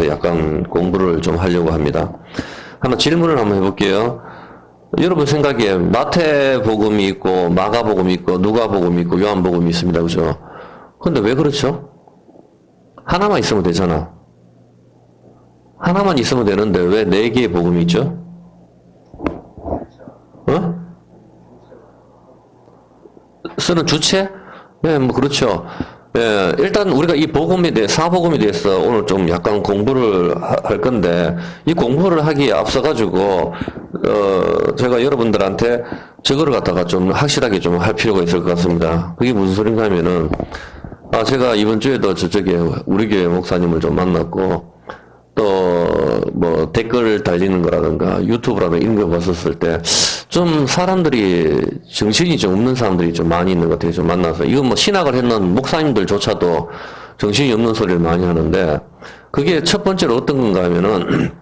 대해서 약간 공부를 좀 하려고 합니다. 한번 질문을 한번 해볼게요. 여러분 생각에 마태복음이 있고 마가복음이 있고 누가복음이 있고 요한복음이 있습니다. 그죠? 근데 왜 그렇죠? 하나만 있으면 되잖아. 하나만 있으면 되는데 왜 4개의 복음이 있죠? 어? 쓰는 주체? 네, 뭐 그렇죠. 예, 일단 우리가 이 복음에 대해 사복음에 대해서 오늘 좀 약간 공부를 할 건데 이 공부를 하기에 앞서 가지고 제가 여러분들한테 저거를 갖다가 좀 확실하게 좀 할 필요가 있을 것 같습니다. 그게 무슨 소린가 하면은 제가 이번 주에도 저쪽에 우리 교회 목사님을 좀 만났고 또 뭐 댓글 달리는 거라든가 유튜브라든가 이런 거 봤었을 때 좀 사람들이 정신이 좀 없는 사람들이 좀 많이 있는 것 같아요. 좀 만나서 이건 뭐 신학을 했는 목사님들조차도 정신이 없는 소리를 많이 하는데 그게 첫 번째로 어떤 건가 하면은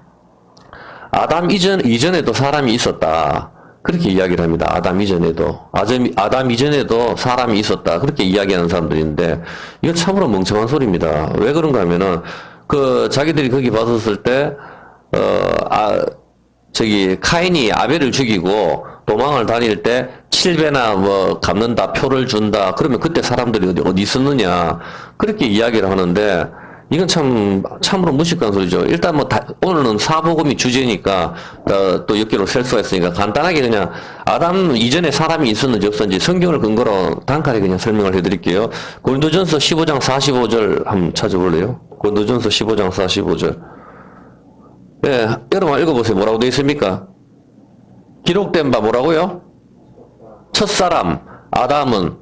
아담 이전에도 사람이 있었다. 그렇게 이야기를 합니다. 아담 이전에도 사람이 있었다. 그렇게 이야기하는 사람들인데 이건 참으로 멍청한 소리입니다. 왜 그런가 하면은 자기들이 거기 봤었을 때 카인이 아벨을 죽이고 도망을 다닐 때 7배나 뭐 갚는다, 표를 준다. 그러면 그때 사람들이 어디 있었느냐. 그렇게 이야기를 하는데 이건 참으로 무식한 소리죠. 일단 오늘은 사복음이 주제니까 또 몇 개로 셀 수가 있으니까 간단하게 그냥 아담 이전에 사람이 있었는지 없었는지 성경을 근거로 단칼에 그냥 설명을 해드릴게요. 고린도전서 15장 45절 한번 찾아볼래요? 고린도전서 15장 45절. 예, 여러분 읽어보세요. 뭐라고 되어 있습니까? 기록된 바 뭐라고요? 첫사람, 아담은,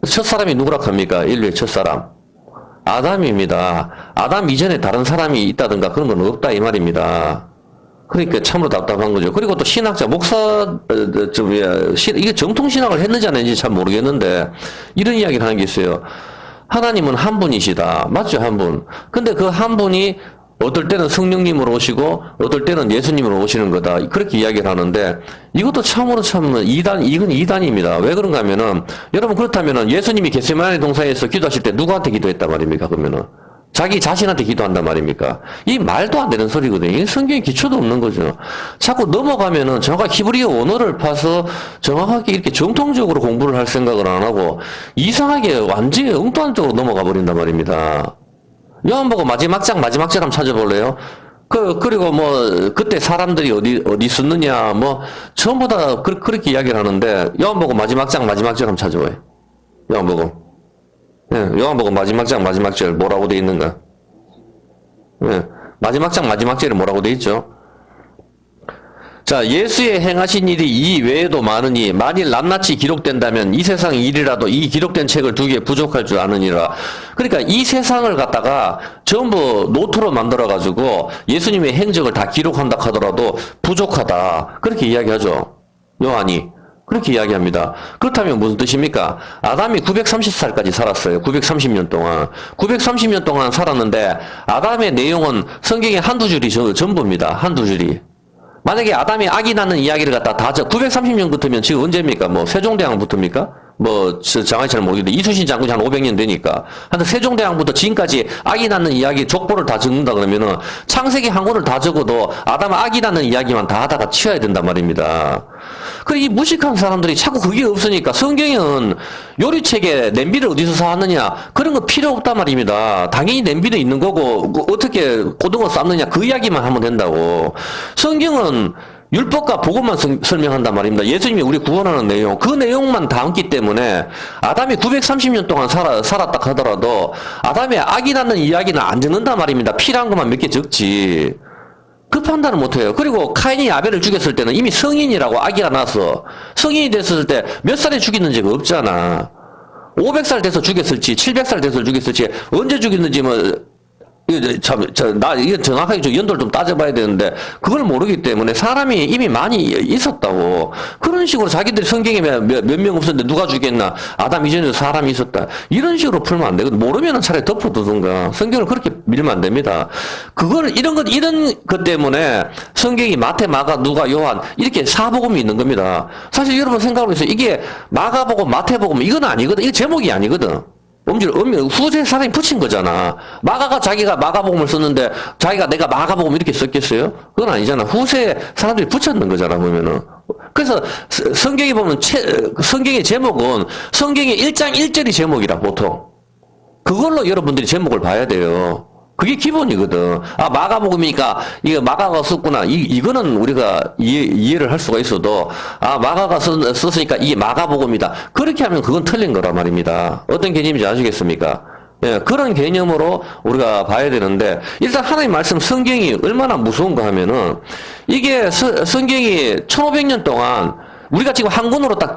첫사람이 누구라 합니까? 인류의 첫사람. 아담입니다. 아담 이전에 다른 사람이 있다든가 그런 건 없다 이 말입니다. 그러니까 참으로 답답한 거죠. 그리고 또 신학자, 이게 정통신학을 했는지 안 했는지 잘 모르겠는데, 이런 이야기를 하는 게 있어요. 하나님은 한 분이시다. 맞죠? 한 분. 근데 그 한 분이 어떨 때는 성령님으로 오시고 어떨 때는 예수님으로 오시는 거다. 그렇게 이야기를 하는데 이것도 참으로 이건 이단입니다. 왜 그런가 하면은 여러분 그렇다면은 예수님이 겟세마네 동산에서 기도하실 때 누구한테 기도했단 말입니까? 그러면은 자기 자신한테 기도한단 말입니까? 이 말도 안 되는 소리거든요. 이 성경에 기초도 없는 거죠. 자꾸 넘어가면은 정확하게 히브리어 원어를 파서 정확하게 이렇게 정통적으로 공부를 할 생각을 안 하고 이상하게 완전히 엉뚱한 쪽으로 넘어가 버린단 말입니다. 요한복음 마지막 장 한번 찾아볼래요? 그리고 그때 사람들이 어디 있었느냐, 전부 다 그렇게 이야기를 하는데, 요한복음 마지막 장 한번 찾아봐요. 요한복음. 예, 요한복음 마지막 절 뭐라고 돼 있는가? 예, 마지막 절에 뭐라고 돼 있죠? 자, 예수의 행하신 일이 이 외에도 많으니 만일 낱낱이 기록된다면 이 세상 일이라도 이 기록된 책을 2개 부족할 줄 아느니라. 그러니까 이 세상을 갖다가 전부 노트로 만들어가지고 예수님의 행적을 다 기록한다 하더라도 부족하다. 그렇게 이야기하죠. 요한이. 그렇게 이야기합니다. 그렇다면 무슨 뜻입니까? 아담이 930살까지 살았어요. 930년 동안. 930년 동안 살았는데 아담의 내용은 성경에 한두 줄이 전부입니다. 한두 줄이. 만약에 아담이 아기 낳는 이야기를 갖다 930년 붙으면 지금 언제입니까? 세종대왕부터입니까? 장관이 잘 모르겠는데, 이순신 장군이 한 500년 되니까. 하여튼 세종대왕부터 지금까지 아기 낳는 이야기 족보를 다 적는다 그러면은, 창세기 한 권을 다 적어도 아담 아기 낳는 이야기만 다 하다가 치워야 된단 말입니다. 이 무식한 사람들이 자꾸 그게 없으니까 성경은 요리책에 냄비를 어디서 사왔느냐, 그런 거 필요 없단 말입니다. 당연히 냄비는 있는 거고, 어떻게 고등어 삶느냐, 그 이야기만 하면 된다고. 성경은 율법과 복음만 설명한단 말입니다. 예수님이 우리 구원하는 내용, 그 내용만 담기 때문에 아담이 930년 동안 살았다 하더라도 아담의 아기 낳는 이야기는 안 적는단 말입니다. 필요한 것만 몇 개 적지. 그 판단을 못해요. 그리고 카인이 아벨을 죽였을 때는 이미 성인이라고 아기가 나서 성인이 됐을 때 몇 살에 죽였는지가 없잖아. 500살 돼서 죽였을지 700살 돼서 죽였을지 언제 죽였는지 이게 정확하게 연도를 좀 따져봐야 되는데, 그걸 모르기 때문에 사람이 이미 많이 있었다고. 그런 식으로 자기들이 성경에 몇 명 없었는데 누가 죽였나? 아담 이전에도 사람이 있었다. 이런 식으로 풀면 안 되거든. 모르면은 차라리 덮어두든가. 성경을 그렇게 밀면 안 됩니다. 이런 것 때문에 성경이 마태, 마가, 누가, 요한, 이렇게 사복음이 있는 겁니다. 사실 여러분 생각해보세요. 이게 마가복음, 마태복음, 이건 아니거든. 이게 제목이 아니거든. 후세 사람이 붙인 거잖아. 마가가 자기가 마가복음을 썼는데 자기가 내가 마가복음 이렇게 썼겠어요? 그건 아니잖아. 후세 사람들이 붙였는 거잖아, 보면은. 그래서 성경에 보면 성경의 제목은 성경의 1장 1절이 제목이라 보통. 그걸로 여러분들이 제목을 봐야 돼요. 그게 기본이거든. 아, 마가복음이니까, 이거 마가가 썼구나. 이거는 우리가 이해를 할 수가 있어도, 아, 마가가 썼으니까 이게 마가복음이다. 그렇게 하면 그건 틀린 거란 말입니다. 어떤 개념인지 아시겠습니까? 예, 그런 개념으로 우리가 봐야 되는데, 일단 하나님 말씀 성경이 얼마나 무서운가 하면은, 이게 성경이 1500년 동안 우리가 지금 한권으로 딱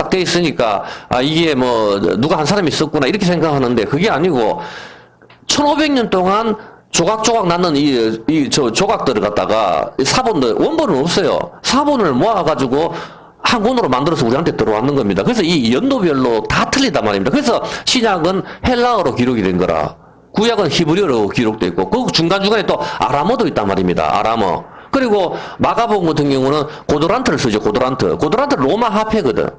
돼 있으니까, 아, 이게 뭐, 누가 한 사람이 썼구나, 이렇게 생각하는데, 그게 아니고, 1500년 동안 조각조각 나는 조각들을 갖다가, 사본들, 원본은 없어요. 사본을 모아가지고, 한 권으로 만들어서 우리한테 들어왔는 겁니다. 그래서 이 연도별로 다 틀리단 말입니다. 그래서 신약은 헬라어로 기록이 된 거라, 구약은 히브리어로 기록되어 있고, 그 중간중간에 또 아람어도 있단 말입니다. 아람어. 그리고 마가복음 같은 경우는 고도란트를 쓰죠. 고도란트 로마 화폐거든.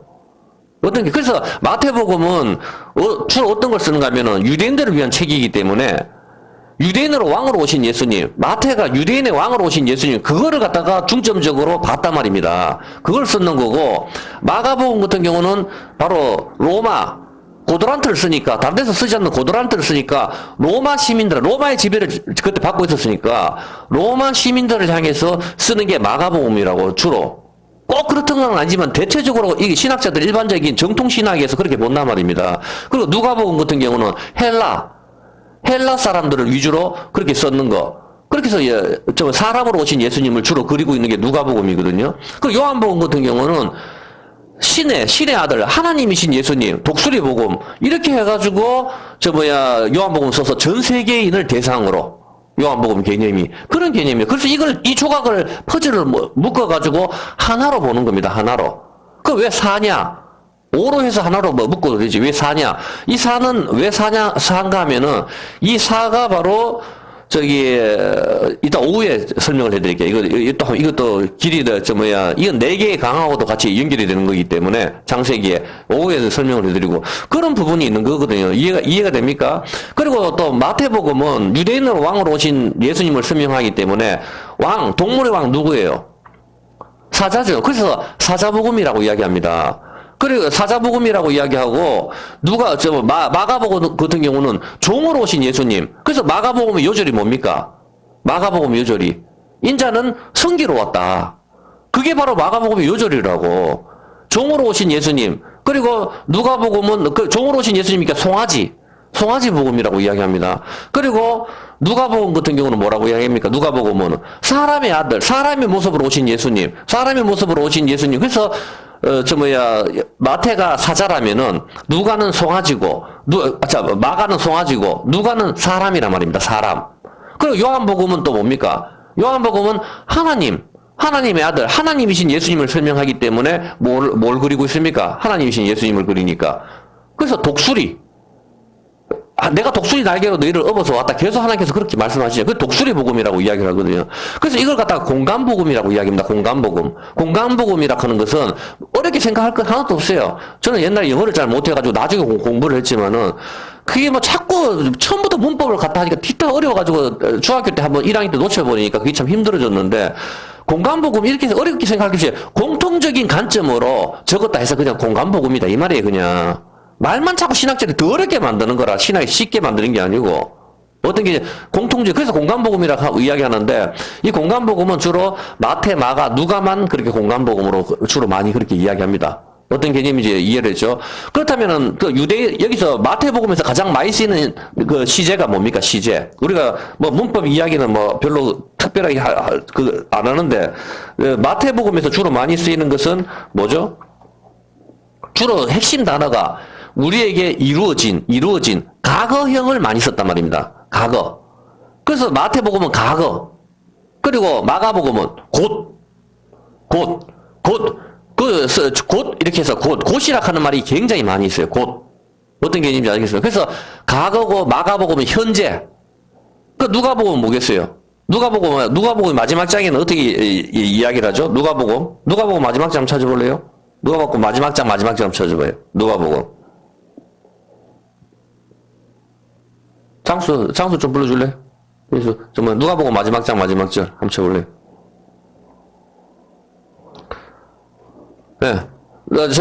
어떤 게, 그래서 마태복음은 주로 어떤 걸 쓰는가 하면은 유대인들을 위한 책이기 때문에 유대인으로 왕으로 오신 예수님, 마태가 유대인의 왕으로 오신 예수님, 그거를 갖다가 중점적으로 봤단 말입니다. 그걸 쓰는 거고, 마가복음 같은 경우는 바로 로마 고도란트를 쓰니까, 다른 데서 쓰지 않는 고도란트를 쓰니까, 로마 시민들, 로마의 지배를 그때 받고 있었으니까, 로마 시민들을 향해서 쓰는 게 마가복음이라고, 주로. 꼭 그렇던 건 아니지만, 대체적으로 이게 신학자들 일반적인 정통신학에서 그렇게 본단 말입니다. 그리고 누가복음 같은 경우는 헬라 사람들을 위주로 그렇게 썼는 거. 그렇게 해서, 사람으로 오신 예수님을 주로 그리고 있는 게 누가복음이거든요. 그 요한복음 같은 경우는, 신의 아들, 하나님이신 예수님, 독수리 복음, 이렇게 해가지고, 요한복음 써서 전 세계인을 대상으로, 요한복음 개념이, 그런 개념이에요. 그래서 이 조각을, 퍼즐을 묶어가지고, 하나로 보는 겁니다, 하나로. 그 왜 사냐? 오로 해서 하나로 묶어도 되지. 왜 사냐? 이 사는 왜 사인가 하면은, 이 사가 바로, 이따 오후에 설명을 해드릴게요. 이것도 이건 4개의 강하고도 같이 연결이 되는 거기 때문에, 장세기에, 오후에 설명을 해드리고, 그런 부분이 있는 거거든요. 이해가 됩니까? 그리고 또 마태복음은 유대인으로 왕으로 오신 예수님을 설명하기 때문에, 동물의 왕 누구예요? 사자죠. 그래서 사자복음이라고 이야기합니다. 그리고 사자복음이라고 이야기하고, 마가복음 같은 경우는 종으로 오신 예수님. 그래서 마가복음의 요절이 뭡니까? 마가복음의 요절이, 인자는 성기로 왔다. 그게 바로 마가복음의 요절이라고. 종으로 오신 예수님. 그리고 누가복음은 종으로 오신 예수님이니까 송아지 복음이라고 이야기합니다. 그리고 누가복음 같은 경우는 뭐라고 이야기합니까? 누가복음은 사람의 아들, 사람의 모습으로 오신 예수님. 그래서 마태가 사자라면은, 누가는 송아지고, 마가는 송아지고, 누가는 사람이란 말입니다, 사람. 그리고 요한복음은 또 뭡니까? 요한복음은 하나님의 아들, 하나님이신 예수님을 설명하기 때문에 뭘 그리고 있습니까? 하나님이신 예수님을 그리니까. 그래서 독수리. 내가 독수리 날개로 너희를 업어서 왔다. 계속 하나님께서 그렇게 말씀하시죠. 그 독수리 복음이라고 이야기를 하거든요. 그래서 이걸 갖다가 공간복음이라고 이야기합니다. 공간복음. 공간복음이라고 하는 것은 어렵게 생각할 건 하나도 없어요. 저는 옛날에 영어를 잘 못해가지고 나중에 공부를 했지만은, 그게 자꾸 처음부터 문법을 갖다 하니까 뒤따 어려워가지고 중학교 때 한번 1학년 때 놓쳐버리니까 그게 참 힘들어졌는데, 공간복음 이렇게 어렵게 생각할 게 없어요. 공통적인 관점으로 적었다 해서 그냥 공간복음이다 이 말이에요. 그냥 말만 자꾸 신학자들이 더 어렵게 만드는 거라, 신학이 쉽게 만드는 게 아니고, 어떤 게 그래서 공간복음이라고 이야기하는데, 이 공간복음은 주로 마태, 마가, 누가만 그렇게 공간복음으로 주로 많이 그렇게 이야기합니다. 어떤 개념인지 이해를 했죠. 그렇다면은 여기서 마태복음에서 가장 많이 쓰이는 그 시제가 뭡니까? 시제. 우리가 문법 이야기는 별로 특별하게 안 하는데, 마태복음에서 주로 많이 쓰이는 것은 뭐죠? 주로 핵심 단어가 우리에게 이루어진 과거형을 많이 썼단 말입니다. 과거. 그래서 마태복음은 과거. 그리고 마가복음은 곧 이렇게 해서 곧이라 하는 말이 굉장히 많이 있어요. 곧. 어떤 개념인지 알겠어요? 그래서 과거고 마가복음은 현재. 누가복음은 뭐겠어요? 누가복음 마지막 장에는 어떻게 이야기를 하죠? 누가복음 마지막 장 찾아볼래요? 누가복음 마지막 장 찾아봐요. 누가복음. 장수 좀 불러줄래? 그래서 정말 누가 보고 마지막 절 한번 쳐볼래? 네.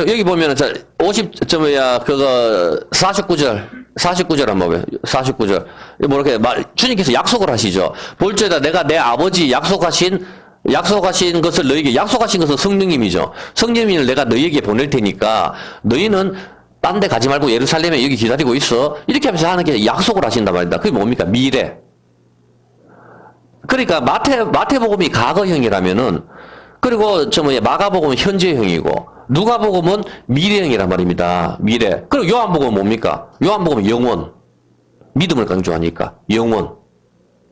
여기 보면은, 49절 한번 봐봐요. 49절. 뭐 이렇게 주님께서 약속을 하시죠. 볼지어다 내가 내 아버지 약속하신 것을 너에게, 약속하신 것은 성령님이죠. 성령님을 내가 너희에게 보낼 테니까, 너희는 딴 데 가지 말고 예루살렘에 여기 기다리고 있어. 이렇게 하면서 하는 게 약속을 하신단 말이다. 그게 뭡니까? 미래. 그러니까 마태복음이 과거형이라면은, 그리고 마가복음은 현재형이고, 누가복음은 미래형이란 말입니다. 미래. 그리고 요한복음은 뭡니까? 요한복음은 영원. 믿음을 강조하니까. 영원.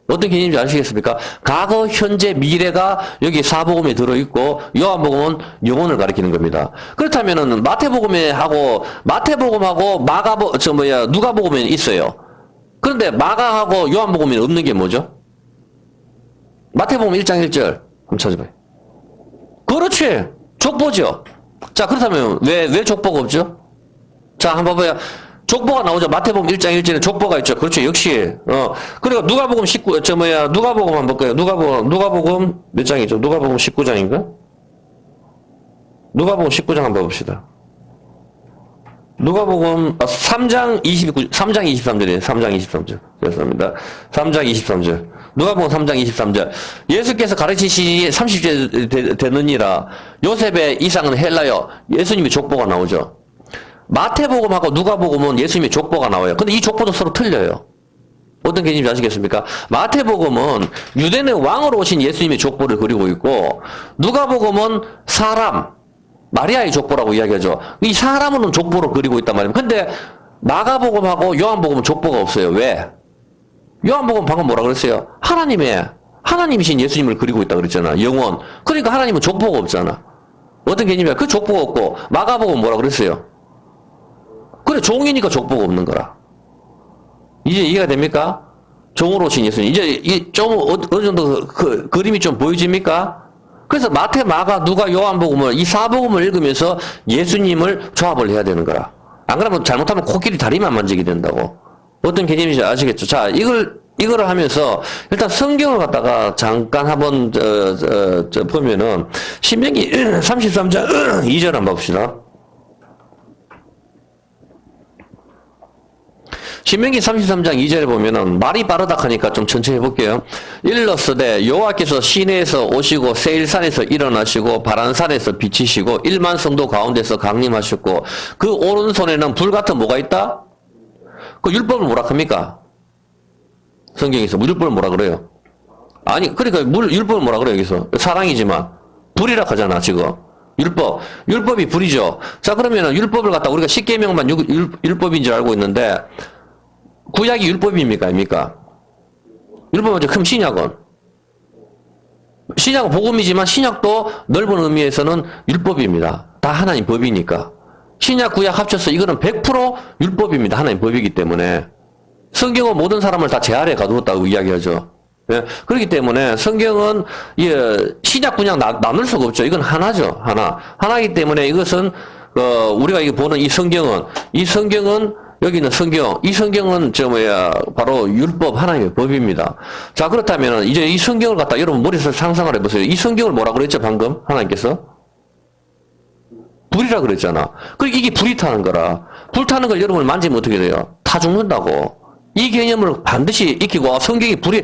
어떤 개념인지 아시겠습니까? 과거, 현재, 미래가 여기 사복음에 들어있고, 요한복음은 영혼을 가리키는 겁니다. 그렇다면은, 마태복음하고 누가복음에 있어요. 그런데 마가하고 요한복음에 없는 게 뭐죠? 마태복음 1장 1절. 한번 찾아봐요. 그렇지. 족보죠. 자, 그렇다면, 왜 족보가 없죠? 자, 한번 봐봐요. 족보가 나오죠. 마태복음 1장 1절에 족보가 있죠. 그렇죠. 역시. 그리고 누가복음 누가복음 한번 볼까요? 누가복음 몇 장이죠? 누가복음 19장인가? 누가복음 19장 한번 봅시다. 누가복음 3장 23절이에요. 3장 23절. 죄송합니다. 3장 23절. 누가복음 3장 23절. 예수께서 가르치시니 30세 되느니라. 요셉의 이상은 헬라여. 예수님이 족보가 나오죠. 마태복음하고 누가복음은 예수님의 족보가 나와요. 근데 이 족보도 서로 틀려요. 어떤 개념인지 아시겠습니까? 마태복음은 유대인의 왕으로 오신 예수님의 족보를 그리고 있고, 누가복음은 사람, 마리아의 족보라고 이야기하죠. 이 사람은 족보로 그리고 있단 말입니다. 근데 마가복음하고 요한복음은 족보가 없어요. 왜? 요한복음 방금 뭐라 그랬어요? 하나님이신 예수님을 그리고 있다 그랬잖아. 영원. 그러니까 하나님은 족보가 없잖아. 어떤 개념이야? 그 족보가 없고, 마가복음은 뭐라 그랬어요? 그래, 종이니까 족보가 없는 거라. 이제 이해가 됩니까? 종으로 오신 예수님. 이제 좀 어느 정도 그 그림이 좀 보여집니까? 그래서 마태, 마가, 누가, 요한복음을 이 사복음을 읽으면서 예수님을 조합을 해야 되는 거라. 안 그러면 잘못하면 코끼리 다리만 만지게 된다고. 어떤 개념인지 아시겠죠? 자, 이거를 하면서 일단 성경을 갖다가 잠깐 한번 보면은 신명기 33장 2절 한번 봅시다. 신명기 33장 2절에 보면은 말이 빠르다 하니까 좀 천천히 해볼게요. 일러스되 여호와께서 시내에서 오시고 세일산에서 일어나시고 바란산에서 비치시고 1만 성도 가운데서 강림하셨고 그 오른손에는 불 같은 뭐가 있다? 그 율법을 뭐라 합니까? 성경에서 율법을 뭐라 그래요? 아니 그러니까 율법을 뭐라 그래요 여기서? 사랑이지만 불이라 하잖아 지금. 율법이 불이죠. 자 그러면은 율법을 갖다 우리가 십계명만 율법인 줄 알고 있는데 구약이 율법입니까? 아닙니까? 율법은 그럼 신약은 복음이지만 신약도 넓은 의미에서는 율법입니다. 다 하나님 법이니까. 신약 구약 합쳐서 이거는 100% 율법입니다. 하나님 법이기 때문에. 성경은 모든 사람을 다 제 아래에 가두었다고 이야기하죠. 예? 그렇기 때문에 성경은 신약 구약 나눌 수가 없죠. 이건 하나죠. 하나이기 때문에 이것은 우리가 보는 이 성경은 여기 있는 이 성경은 바로 율법 하나님의 법입니다. 자 그렇다면 이제 이 성경을 갖다 여러분 머릿속에 상상을 해보세요. 이 성경을 뭐라 그랬죠 방금 하나님께서? 불이라 그랬잖아. 그러니까 이게 불이 타는 거라. 불 타는 걸 여러분을 만지면 어떻게 돼요? 타 죽는다고. 이 개념을 반드시 익히고 성경이 불이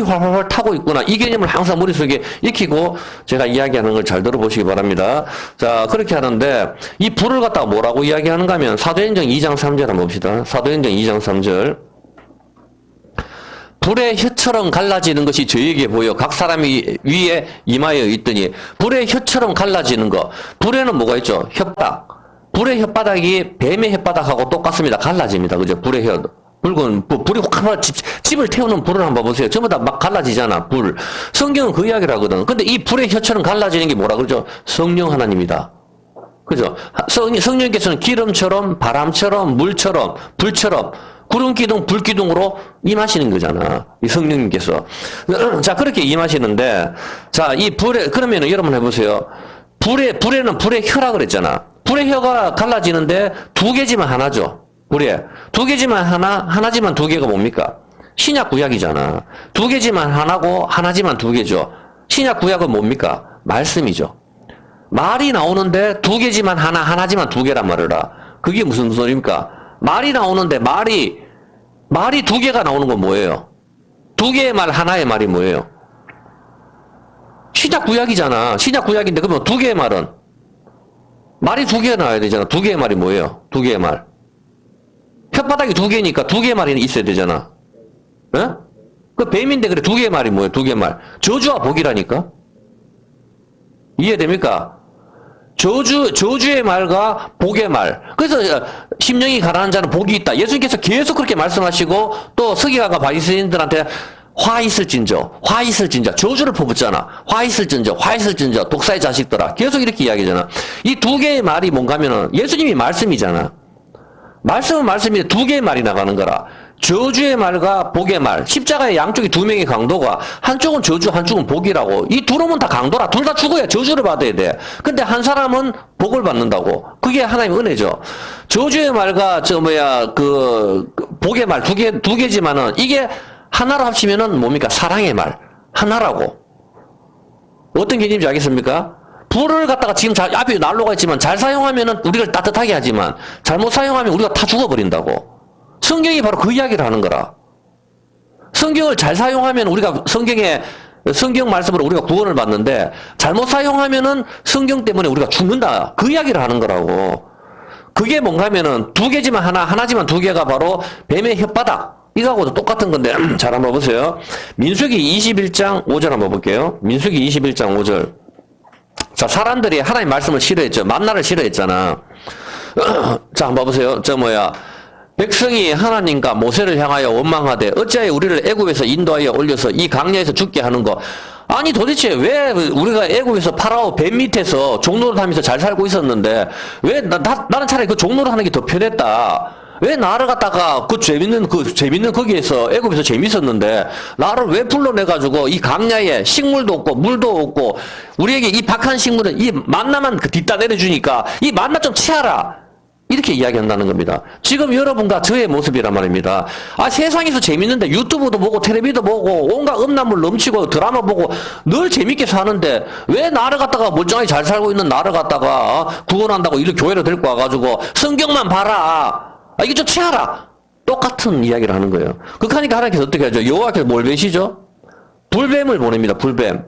활활 타고 있구나. 이 개념을 항상 머릿속에 익히고 제가 이야기하는 걸 잘 들어보시기 바랍니다. 자 그렇게 하는데 이 불을 갖다가 뭐라고 이야기하는가 하면 사도행전 2장 3절 한번 봅시다. 사도행전 2장 3절 불의 혀처럼 갈라지는 것이 저에게 보여 각 사람이 위에 임하여 있더니 불의 혀처럼 갈라지는 거. 불에는 뭐가 있죠? 혓바닥. 불의 혓바닥이 뱀의 혓바닥하고 똑같습니다. 갈라집니다. 그죠? 불의 혀. 불이 확 집을 태우는 불을 한번 보세요. 전부 다 막 갈라지잖아, 불. 성경은 그 이야기를 하거든. 근데 이 불의 혀처럼 갈라지는 게 뭐라 그러죠? 성령 하나님이다. 그죠? 성령께서는 기름처럼, 바람처럼, 물처럼, 불처럼, 구름기둥, 불기둥으로 임하시는 거잖아. 이 성령님께서. 자, 그렇게 임하시는데, 자, 이 불에, 그러면은 여러분 해보세요. 불에는 불의 혀라 그랬잖아. 불의 혀가 갈라지는데 두 개지만 하나죠. 불에. 두 개지만 하나지만 두 개가 뭡니까? 신약 구약이잖아. 두 개지만 하나고 하나지만 두 개죠. 신약 구약은 뭡니까? 말씀이죠. 말이 나오는데 두 개지만 하나, 하나지만 두 개란 말이라. 그게 무슨 소리입니까? 말이 나오는데 말이 두 개가 나오는 건 뭐예요? 두 개의 말, 하나의 말이 뭐예요? 신약 구약이잖아. 신약 구약인데 그러면 두 개의 말은? 말이 두 개가 나와야 되잖아. 두 개의 말이 뭐예요? 두 개의 말. 혓바닥이 두 개니까 두 개의 말이 있어야 되잖아. 예? 그 뱀인데 그래 두 개의 말이 뭐예요? 두 개의 말. 저주와 복이라니까? 이해됩니까? 저주의 말과 복의 말. 그래서 심령이 가라앉는 자는 복이 있다. 예수님께서 계속 그렇게 말씀하시고 또 서기관과 바리새인들한테 화 있을진저 저주를 퍼붓잖아. 화 있을진저 독사의 자식들아. 계속 이렇게 이야기하잖아. 이 두 개의 말이 뭔가 하면은 예수님이 말씀이잖아. 말씀은 말씀인데 두 개의 말이 나가는 거라. 저주의 말과 복의 말. 십자가의 양쪽이 두 명의 강도가 한쪽은 저주 한쪽은 복이라고. 이 두 놈은 다 강도라. 둘 다 죽어야 저주를 받아야 돼. 근데 한 사람은 복을 받는다고. 그게 하나님의 은혜죠. 저주의 말과 복의 말 두 개지만은 이게 하나로 합치면은 뭡니까? 사랑의 말. 하나라고. 어떤 개념인지 알겠습니까? 불을 갖다가 지금 앞에 난로가 있지만 잘 사용하면은 우리를 따뜻하게 하지만 잘못 사용하면 우리가 다 죽어버린다고. 성경이 바로 그 이야기를 하는 거라. 성경을 잘 사용하면 우리가 성경 말씀으로 우리가 구원을 받는데 잘못 사용하면은 성경 때문에 우리가 죽는다. 그 이야기를 하는 거라고. 그게 뭔가 하면은 두 개지만 하나지만 두 개가 바로 뱀의 혓바닥. 이거하고도 똑같은 건데 잘 한번 보세요. 민수기 21장 5절 한번 볼게요. 민수기 21장 5절. 자, 사람들이 하나님 말씀을 싫어했죠. 만나를 싫어했잖아. 자, 한번 보세요. 백성이 하나님과 모세를 향하여 원망하되 어찌하여 우리를 애굽에서 인도하여 올려서 이 강야에서 죽게 하는 거. 아니 도대체 왜 우리가 애굽에서 파라오 뱀 밑에서 종노릇 하면서 잘 살고 있었는데 왜 나는 차라리 그 종노릇 하는 게 더 편했다. 왜 나를 갖다가 재밌는 거기에서 애굽에서 재밌었는데 나를 왜 불러내가지고 이 강야에 식물도 없고 물도 없고 우리에게 이 박한 식물은 이 만나만 뒷다 내려주니까 이 만나 좀 치아라. 이렇게 이야기한다는 겁니다. 지금 여러분과 저의 모습이란 말입니다. 세상에서 재밌는데 유튜브도 보고 텔레비도 보고 온갖 음란물 넘치고 드라마 보고 늘 재밌게 사는데 왜 나를 갖다가 멀쩡하게 잘 살고 있는 나를 갖다가 구원한다고 이렇게 교회로 데리고 와가지고 성경만 봐라. 이게 좀 치아라. 똑같은 이야기를 하는 거예요. 그러니까 하나님께서 어떻게 하죠? 여호와께서 뭘 배시죠? 불뱀을 보냅니다. 불뱀.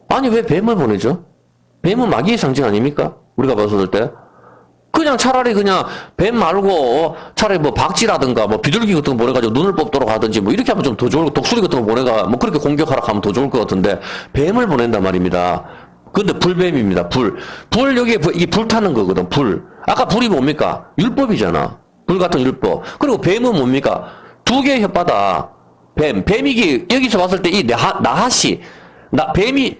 아니 왜 뱀을 보내죠? 뱀은 마귀의 상징 아닙니까? 우리가 봤을 때. 그냥 차라리 그냥 뱀 말고 차라리 뭐 박쥐라든가 뭐 비둘기 같은 거 보내가지고 눈을 뽑도록 하든지 뭐 이렇게 하면 좀 더 좋을, 독수리 같은 거 보내가 뭐 그렇게 공격하라 하면 더 좋을 것 같은데 뱀을 보낸단 말입니다. 근데 불뱀입니다. 불 여기에 이 불타는 거거든. 불. 아까 불이 뭡니까? 율법이잖아. 불 같은 율법. 그리고 뱀은 뭡니까? 두 개의 혓바닥. 뱀이 여기서 봤을 때 이 나하시 뱀이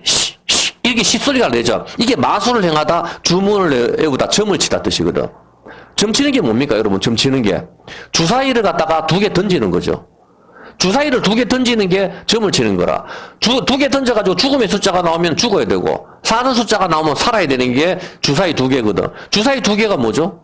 이렇게 시소리가 내죠. 이게 마술을 행하다, 주문을 외우다, 점을 치다 뜻이거든. 점 치는 게 뭡니까, 여러분? 점 치는 게. 주사위를 갖다가 두 개 던지는 거죠. 주사위를 두 개 던지는 게 점을 치는 거라. 두 개 던져가지고 죽음의 숫자가 나오면 죽어야 되고, 사는 숫자가 나오면 살아야 되는 게 주사위 두 개거든. 주사위 두 개가 뭐죠?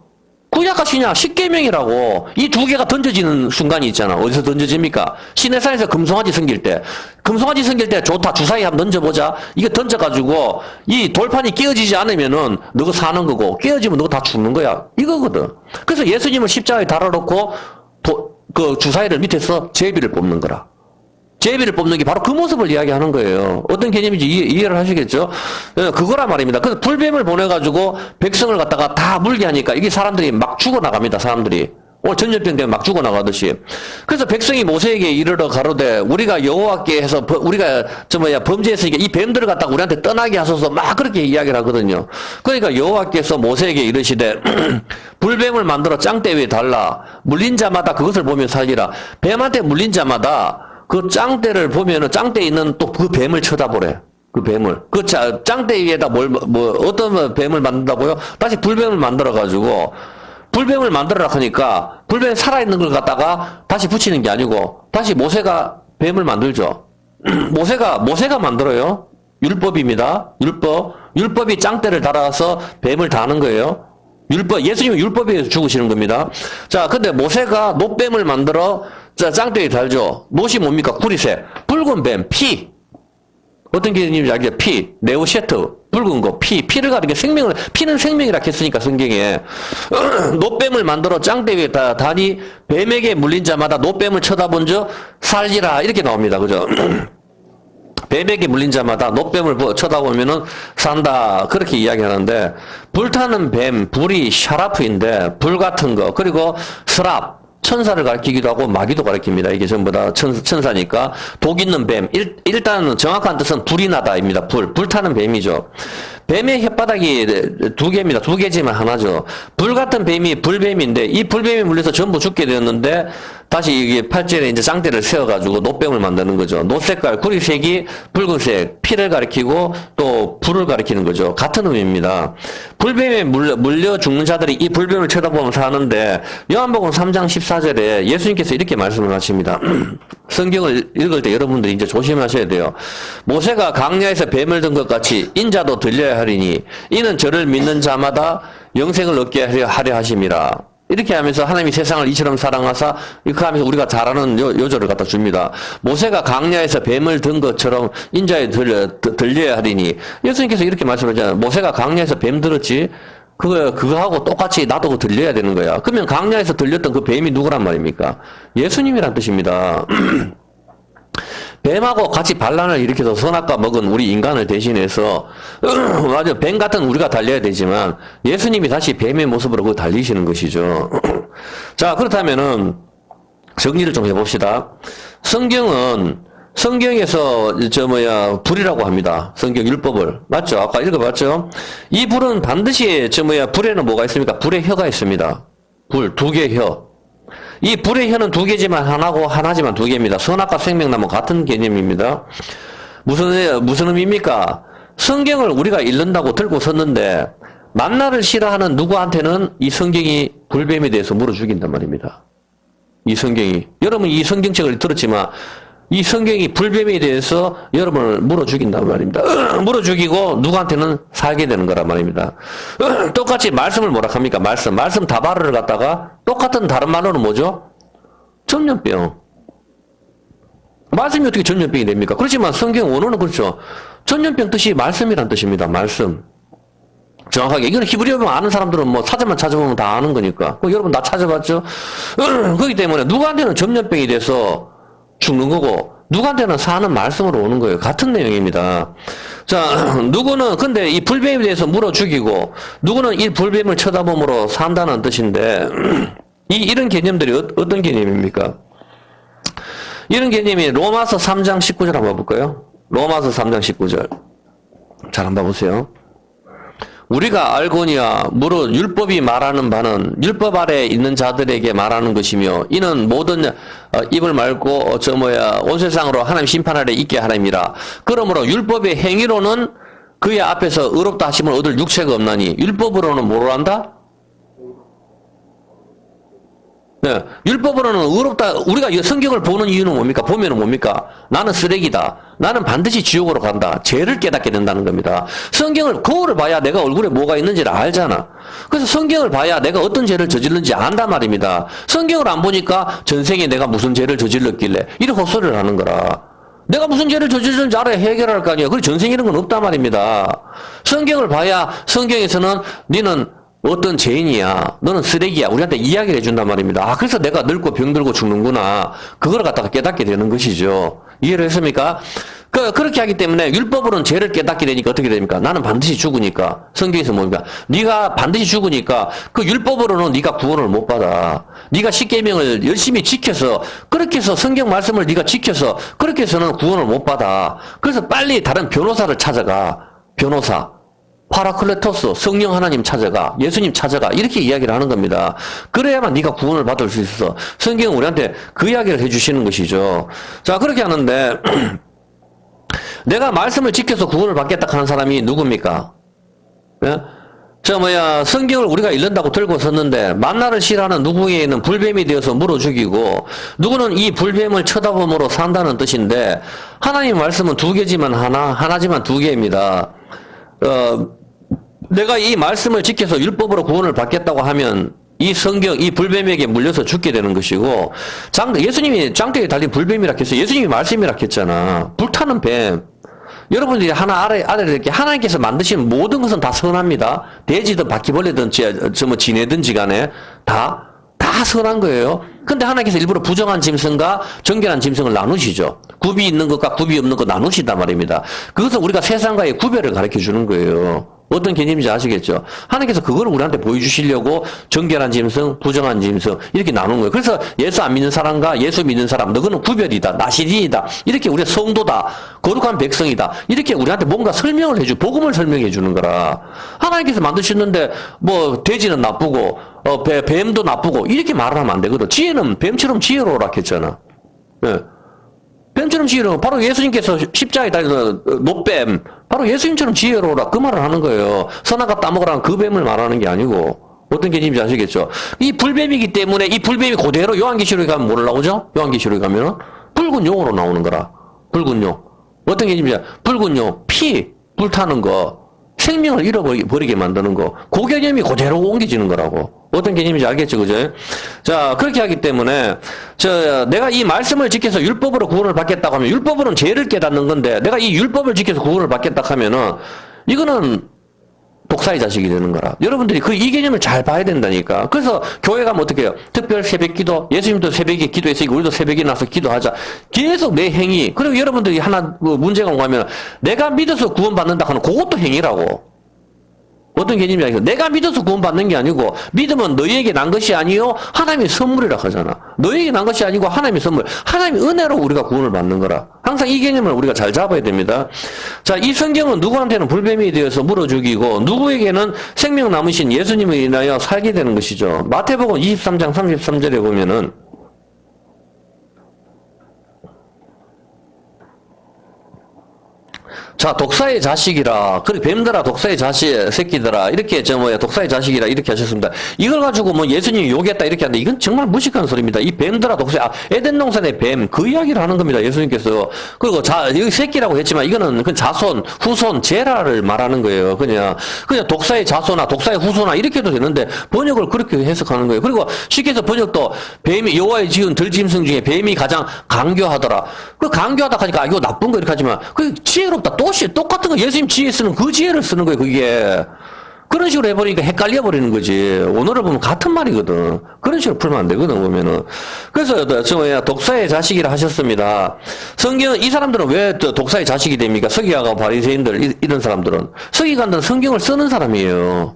구약과 신약, 십계명이라고. 이 두 개가 던져지는 순간이 있잖아. 어디서 던져집니까? 시내산에서 금송아지 생길 때. 금송아지 생길 때 좋다. 주사위 한번 던져보자. 이게 던져가지고 이 돌판이 깨어지지 않으면은 너가 사는 거고 깨어지면 너가 다 죽는 거야. 이거거든. 그래서 예수님을 십자가에 달아놓고 그 주사위를 밑에서 제비를 뽑는 거라. 제비를 뽑는 게 바로 그 모습을 이야기하는 거예요. 어떤 개념인지 이해를 하시겠죠? 그거란 말입니다. 그래서 불뱀을 보내가지고 백성을 갖다가 다 물게 하니까 이게 사람들이 막 죽어나갑니다. 사람들이. 오늘 전염병 때문에 막 죽어나가듯이. 그래서 백성이 모세에게 이르러 가로되 우리가 여호와께 해서 우리가 범죄했으니까 이 뱀들을 갖다가 우리한테 떠나게 하소서 막 그렇게 이야기를 하거든요. 그러니까 여호와께서 모세에게 이르시되 불뱀을 만들어 짱대 위에 달라. 물린 자마다 그것을 보며 살리라. 뱀한테 물린 자마다 그 짱대를 보면은 짱대에 있는 또 그 뱀을 쳐다보래. 그 뱀을. 그 짱대 위에다 어떤 뱀을 만든다고요? 다시 불뱀을 만들어가지고, 불뱀을 만들어라 하니까, 불뱀 살아있는 걸 갖다가 다시 붙이는 게 아니고, 다시 모세가 뱀을 만들죠. 모세가 만들어요. 율법입니다. 율법이 짱대를 달아서 뱀을 다는 거예요. 예수님은 율법에 의해서 죽으시는 겁니다. 자, 근데 모세가 놋뱀을 만들어 짱대에 달죠. 놋이 뭡니까? 구리색. 붉은 뱀, 피. 어떤 개념인지 알겠죠? 피, 네오셰트, 붉은 거, 피를 가리켜 생명을, 피는 생명이라 했으니까 성경에. 놋뱀을 만들어 짱대 위에 다니 뱀에게 물린 자마다 놋뱀을 쳐다본 저 살리라. 이렇게 나옵니다. 그죠? 뱀에게 물린 자마다 놋뱀을 쳐다보면은 산다. 그렇게 이야기하는데, 불타는 뱀, 불이 샤라프인데, 불 같은 거, 그리고 스랍. 천사를 가리키기도 하고 마귀도 가리킵니다. 이게 전부 다 천사니까. 독 있는 뱀. 일단 정확한 뜻은 불이 나다입니다. 불타는 뱀이죠. 뱀의 혓바닥이 두 개입니다. 두 개지만 하나죠. 불 같은 뱀이 불뱀인데 이 불뱀이 물려서 전부 죽게 되었는데 다시 이게 팔절에 이제 짱대를 세워가지고 놋뱀을 만드는 거죠. 놋색깔, 구리색이 붉은색, 피를 가리키고 또 불을 가리키는 거죠. 같은 의미입니다. 불뱀에 물려 죽는 자들이 이 불뱀을 쳐다보면서 하는데 요한복음 3장 14절에 예수님께서 이렇게 말씀을 하십니다. 성경을 읽을 때 여러분들이 이제 조심하셔야 돼요. 모세가 강야에서 뱀을 든 것 같이 인자도 들려야 하리니 이는 저를 믿는 자마다 영생을 얻게 하려 하심이라. 이렇게 하면서 하나님이 세상을 이처럼 사랑하사 이렇게 하면서 우리가 잘 아는 요절을 갖다 줍니다. 모세가 강야에서 뱀을 든 것처럼 인자에 들려야 하리니 예수님께서 이렇게 말씀하잖아요. 모세가 강야에서 뱀 들었지 그거하고 똑같이 나도 들려야 되는 거야. 그러면 강야에서 들렸던 그 뱀이 누구란 말입니까? 예수님이란 뜻입니다. 뱀하고 같이 반란을 일으켜서 선악과 먹은 우리 인간을 대신해서 맞아 뱀 같은 우리가 달려야 되지만 예수님이 다시 뱀의 모습으로 그거 달리시는 것이죠. 자, 그렇다면은 정리를 좀 해봅시다. 성경에서 불이라고 합니다. 성경 율법을. 맞죠? 아까 읽어봤죠? 이 불은 반드시 불에는 뭐가 있습니까? 불에 혀가 있습니다. 불, 두 개의 혀. 이 불의 혀는 두 개지만 하나지만 두 개입니다. 선악과 생명나무 같은 개념입니다. 무슨 의미입니까? 성경을 우리가 읽는다고 들고 섰는데 만나를 싫어하는 누구한테는 이 성경이 불뱀에 대해서 물어 죽인단 말입니다. 이 성경이. 여러분 이 성경책을 들었지만 이 성경이 불뱀에 대해서 여러분을 물어 죽인단 말입니다. 물어 죽이고 누구한테는 살게 되는 거란 말입니다. 똑같이 말씀을 뭐라 합니까? 말씀 다발을 갖다가 똑같은 다른 말로는 뭐죠? 전염병. 말씀이 어떻게 전염병이 됩니까? 그렇지만 성경 원어는 그렇죠. 전염병 뜻이 말씀이란 뜻입니다. 말씀. 정확하게. 이거는 히브리어 아는 사람들은 뭐 사전만 찾아보면 다 아는 거니까. 여러분 다 찾아봤죠? 그렇기 때문에 누구한테는 전염병이 돼서 죽는 거고 누구한테는 사는 말씀으로 오는 거예요. 같은 내용입니다. 자, 누구는 근데 이 불뱀에 대해서 물어 죽이고 누구는 이 불뱀을 쳐다봄으로 산다는 뜻인데 이런 개념들이 어떤 개념입니까? 이런 개념이 로마서 3장 19절 한번 볼까요? 로마서 3장 19절 잘 한번 보세요. 우리가 알거니와 무릇 율법이 말하는 바는 율법 아래 있는 자들에게 말하는 것이며 이는 모든 입을 말고 온 세상으로 하나님 심판 아래 있게 하람이라. 그러므로 율법의 행위로는 그의 앞에서 의롭다 하심을 얻을 육체가 없나니 율법으로는 뭐로 한다? 네, 율법으로는 의롭다. 우리가 성경을 보는 이유는 뭡니까? 보면은 뭡니까? 나는 쓰레기다. 나는 반드시 지옥으로 간다. 죄를 깨닫게 된다는 겁니다. 성경을, 거울을 봐야 내가 얼굴에 뭐가 있는지를 알잖아. 그래서 성경을 봐야 내가 어떤 죄를 저질렀는지 안단 말입니다. 성경을 안 보니까 전생에 내가 무슨 죄를 저질렀길래 이런 헛소리를 하는 거라. 내가 무슨 죄를 저질렀는지 알아야 해결할 거 아니에요. 그리고 전생 이런 건 없단 말입니다. 성경을 봐야 성경에서는 니는 어떤 죄인이야. 너는 쓰레기야. 우리한테 이야기를 해준단 말입니다. 그래서 내가 늙고 병들고 죽는구나. 그걸 갖다가 깨닫게 되는 것이죠. 이해를 했습니까? 그렇게 하기 때문에 율법으로는 죄를 깨닫게 되니까 어떻게 됩니까? 나는 반드시 죽으니까. 성경에서 뭡니까? 네가 반드시 죽으니까 그 율법으로는 네가 구원을 못 받아. 네가 십계명을 열심히 지켜서 그렇게 해서 성경 말씀을 네가 지켜서 그렇게 해서는 구원을 못 받아. 그래서 빨리 다른 변호사를 찾아가. 변호사. 파라클레토스, 성령 하나님 찾아가, 예수님 찾아가, 이렇게 이야기를 하는 겁니다. 그래야만 네가 구원을 받을 수 있어. 성경은 우리한테 그 이야기를 해주시는 것이죠. 자, 그렇게 하는데, 내가 말씀을 지켜서 구원을 받겠다 하는 사람이 누굽니까? 예? 성경을 우리가 읽는다고 들고 섰는데, 만나를 싫어하는 누구에게는 불뱀이 되어서 물어 죽이고, 누구는 이 불뱀을 쳐다봄으로 산다는 뜻인데, 하나님 말씀은 두 개지만 하나지만 두 개입니다. 내가 이 말씀을 지켜서 율법으로 구원을 받겠다고 하면 이 성경, 이 불뱀에게 물려서 죽게 되는 것이고, 예수님이 장대에 달린 불뱀이라 했어. 예수님이 말씀이라 했잖아. 불타는 뱀. 여러분들이 하나 알아야 될 게, 하나님께서 만드신 모든 것은 다 선합니다. 돼지든 바퀴벌레든 지네든지 간에 다 선한 거예요. 근데 하나님께서 일부러 부정한 짐승과 정결한 짐승을 나누시죠. 굽이 있는 것과 굽이 없는 것 나누시단 말입니다. 그것은 우리가 세상과의 구별을 가르쳐 주는 거예요. 어떤 개념인지 아시겠죠? 하나님께서 그걸 우리한테 보여주시려고 정결한 짐승, 부정한 짐승 이렇게 나누는 거예요. 그래서 예수 안 믿는 사람과 예수 믿는 사람, 너는 구별이다, 나시린이다, 이렇게 우리가 성도다, 거룩한 백성이다, 이렇게 우리한테 뭔가 설명을 해주, 복음을 설명해 주는 거라. 하나님께서 만드셨는데 뭐 돼지는 나쁘고 뱀도 나쁘고 이렇게 말을 하면 안 되거든. 지혜는 뱀처럼 지혜로우라 했잖아. 네. 뱀처럼 지혜로워. 바로 예수님께서 십자가에 달린 노뱀, 바로 예수님처럼 지혜로우라 그 말을 하는 거예요. 선악과 따먹으라는 그 뱀을 말하는 게 아니고. 어떤 개념인지 아시겠죠? 이 불뱀이기 때문에 이 불뱀이 그대로 요한계시록에 가면 뭐를 나오죠? 요한계시록에 가면은 붉은 용으로 나오는 거라. 붉은 용. 어떤 개념이냐? 붉은 용, 피, 불타는 거, 생명을 잃어버리게 만드는 거. 그 개념이 그대로 옮겨지는 거라고. 어떤 개념인지 알겠죠, 그죠? 자, 그렇게 하기 때문에, 내가 이 말씀을 지켜서 율법으로 구원을 받겠다고 하면, 율법으로는 죄를 깨닫는 건데, 내가 이 율법을 지켜서 구원을 받겠다고 하면은, 이거는 독사의 자식이 되는 거라. 여러분들이 이 개념을 잘 봐야 된다니까. 그래서 교회 가면 어떻게 해요? 특별 새벽 기도, 예수님도 새벽에 기도했으니까 우리도 새벽에 나서 기도하자. 계속 내 행위. 그리고 여러분들이 하나 문제가 오면, 내가 믿어서 구원받는다 하는 그것도 행위라고. 어떤 개념이 아니고 내가 믿어서 구원받는 게 아니고 믿음은 너희에게 난 것이 아니요 하나님의 선물이라 하잖아. 너희에게 난 것이 아니고 하나님의 선물, 하나님의 은혜로 우리가 구원을 받는 거라. 항상 이 개념을 우리가 잘 잡아야 됩니다. 자, 이 성경은 누구한테는 불뱀이 되어서 물어 죽이고 누구에게는 생명 남으신 예수님을 인하여 살게 되는 것이죠. 마태복음 23장 33절에 보면은 자, 독사의 자식이라, 그래, 뱀들아, 독사의 새끼들아, 이렇게, 독사의 자식이라, 이렇게 하셨습니다. 이걸 가지고 예수님이 욕했다, 이렇게 하는데, 이건 정말 무식한 소리입니다. 이 뱀들아, 에덴 동산의 뱀, 그 이야기를 하는 겁니다, 예수님께서. 그리고 여기 새끼라고 했지만, 이거는 그 자손, 후손, 제라를 말하는 거예요. 그냥 독사의 자손아, 독사의 후손아, 이렇게 해도 되는데, 번역을 그렇게 해석하는 거예요. 그리고 쉽게 해서 번역도, 여호와의 지은 들짐승 중에 뱀이 가장 강교하더라. 강교하다 하니까, 이거 나쁜 거 이렇게 하지만, 지혜롭다, 똑같은 거 예수님 지혜 쓰는 그 지혜를 쓰는 거예요, 그게. 그런 식으로 해버리니까 헷갈려 버리는 거지. 오늘을 보면 같은 말이거든. 그런 식으로 풀면 안 되거든, 보면은. 그래서, 독사의 자식이라 하셨습니다. 성경은, 이 사람들은 왜 독사의 자식이 됩니까? 서기관과 바리새인들, 이런 사람들은. 서기관들은 성경을 쓰는 사람이에요.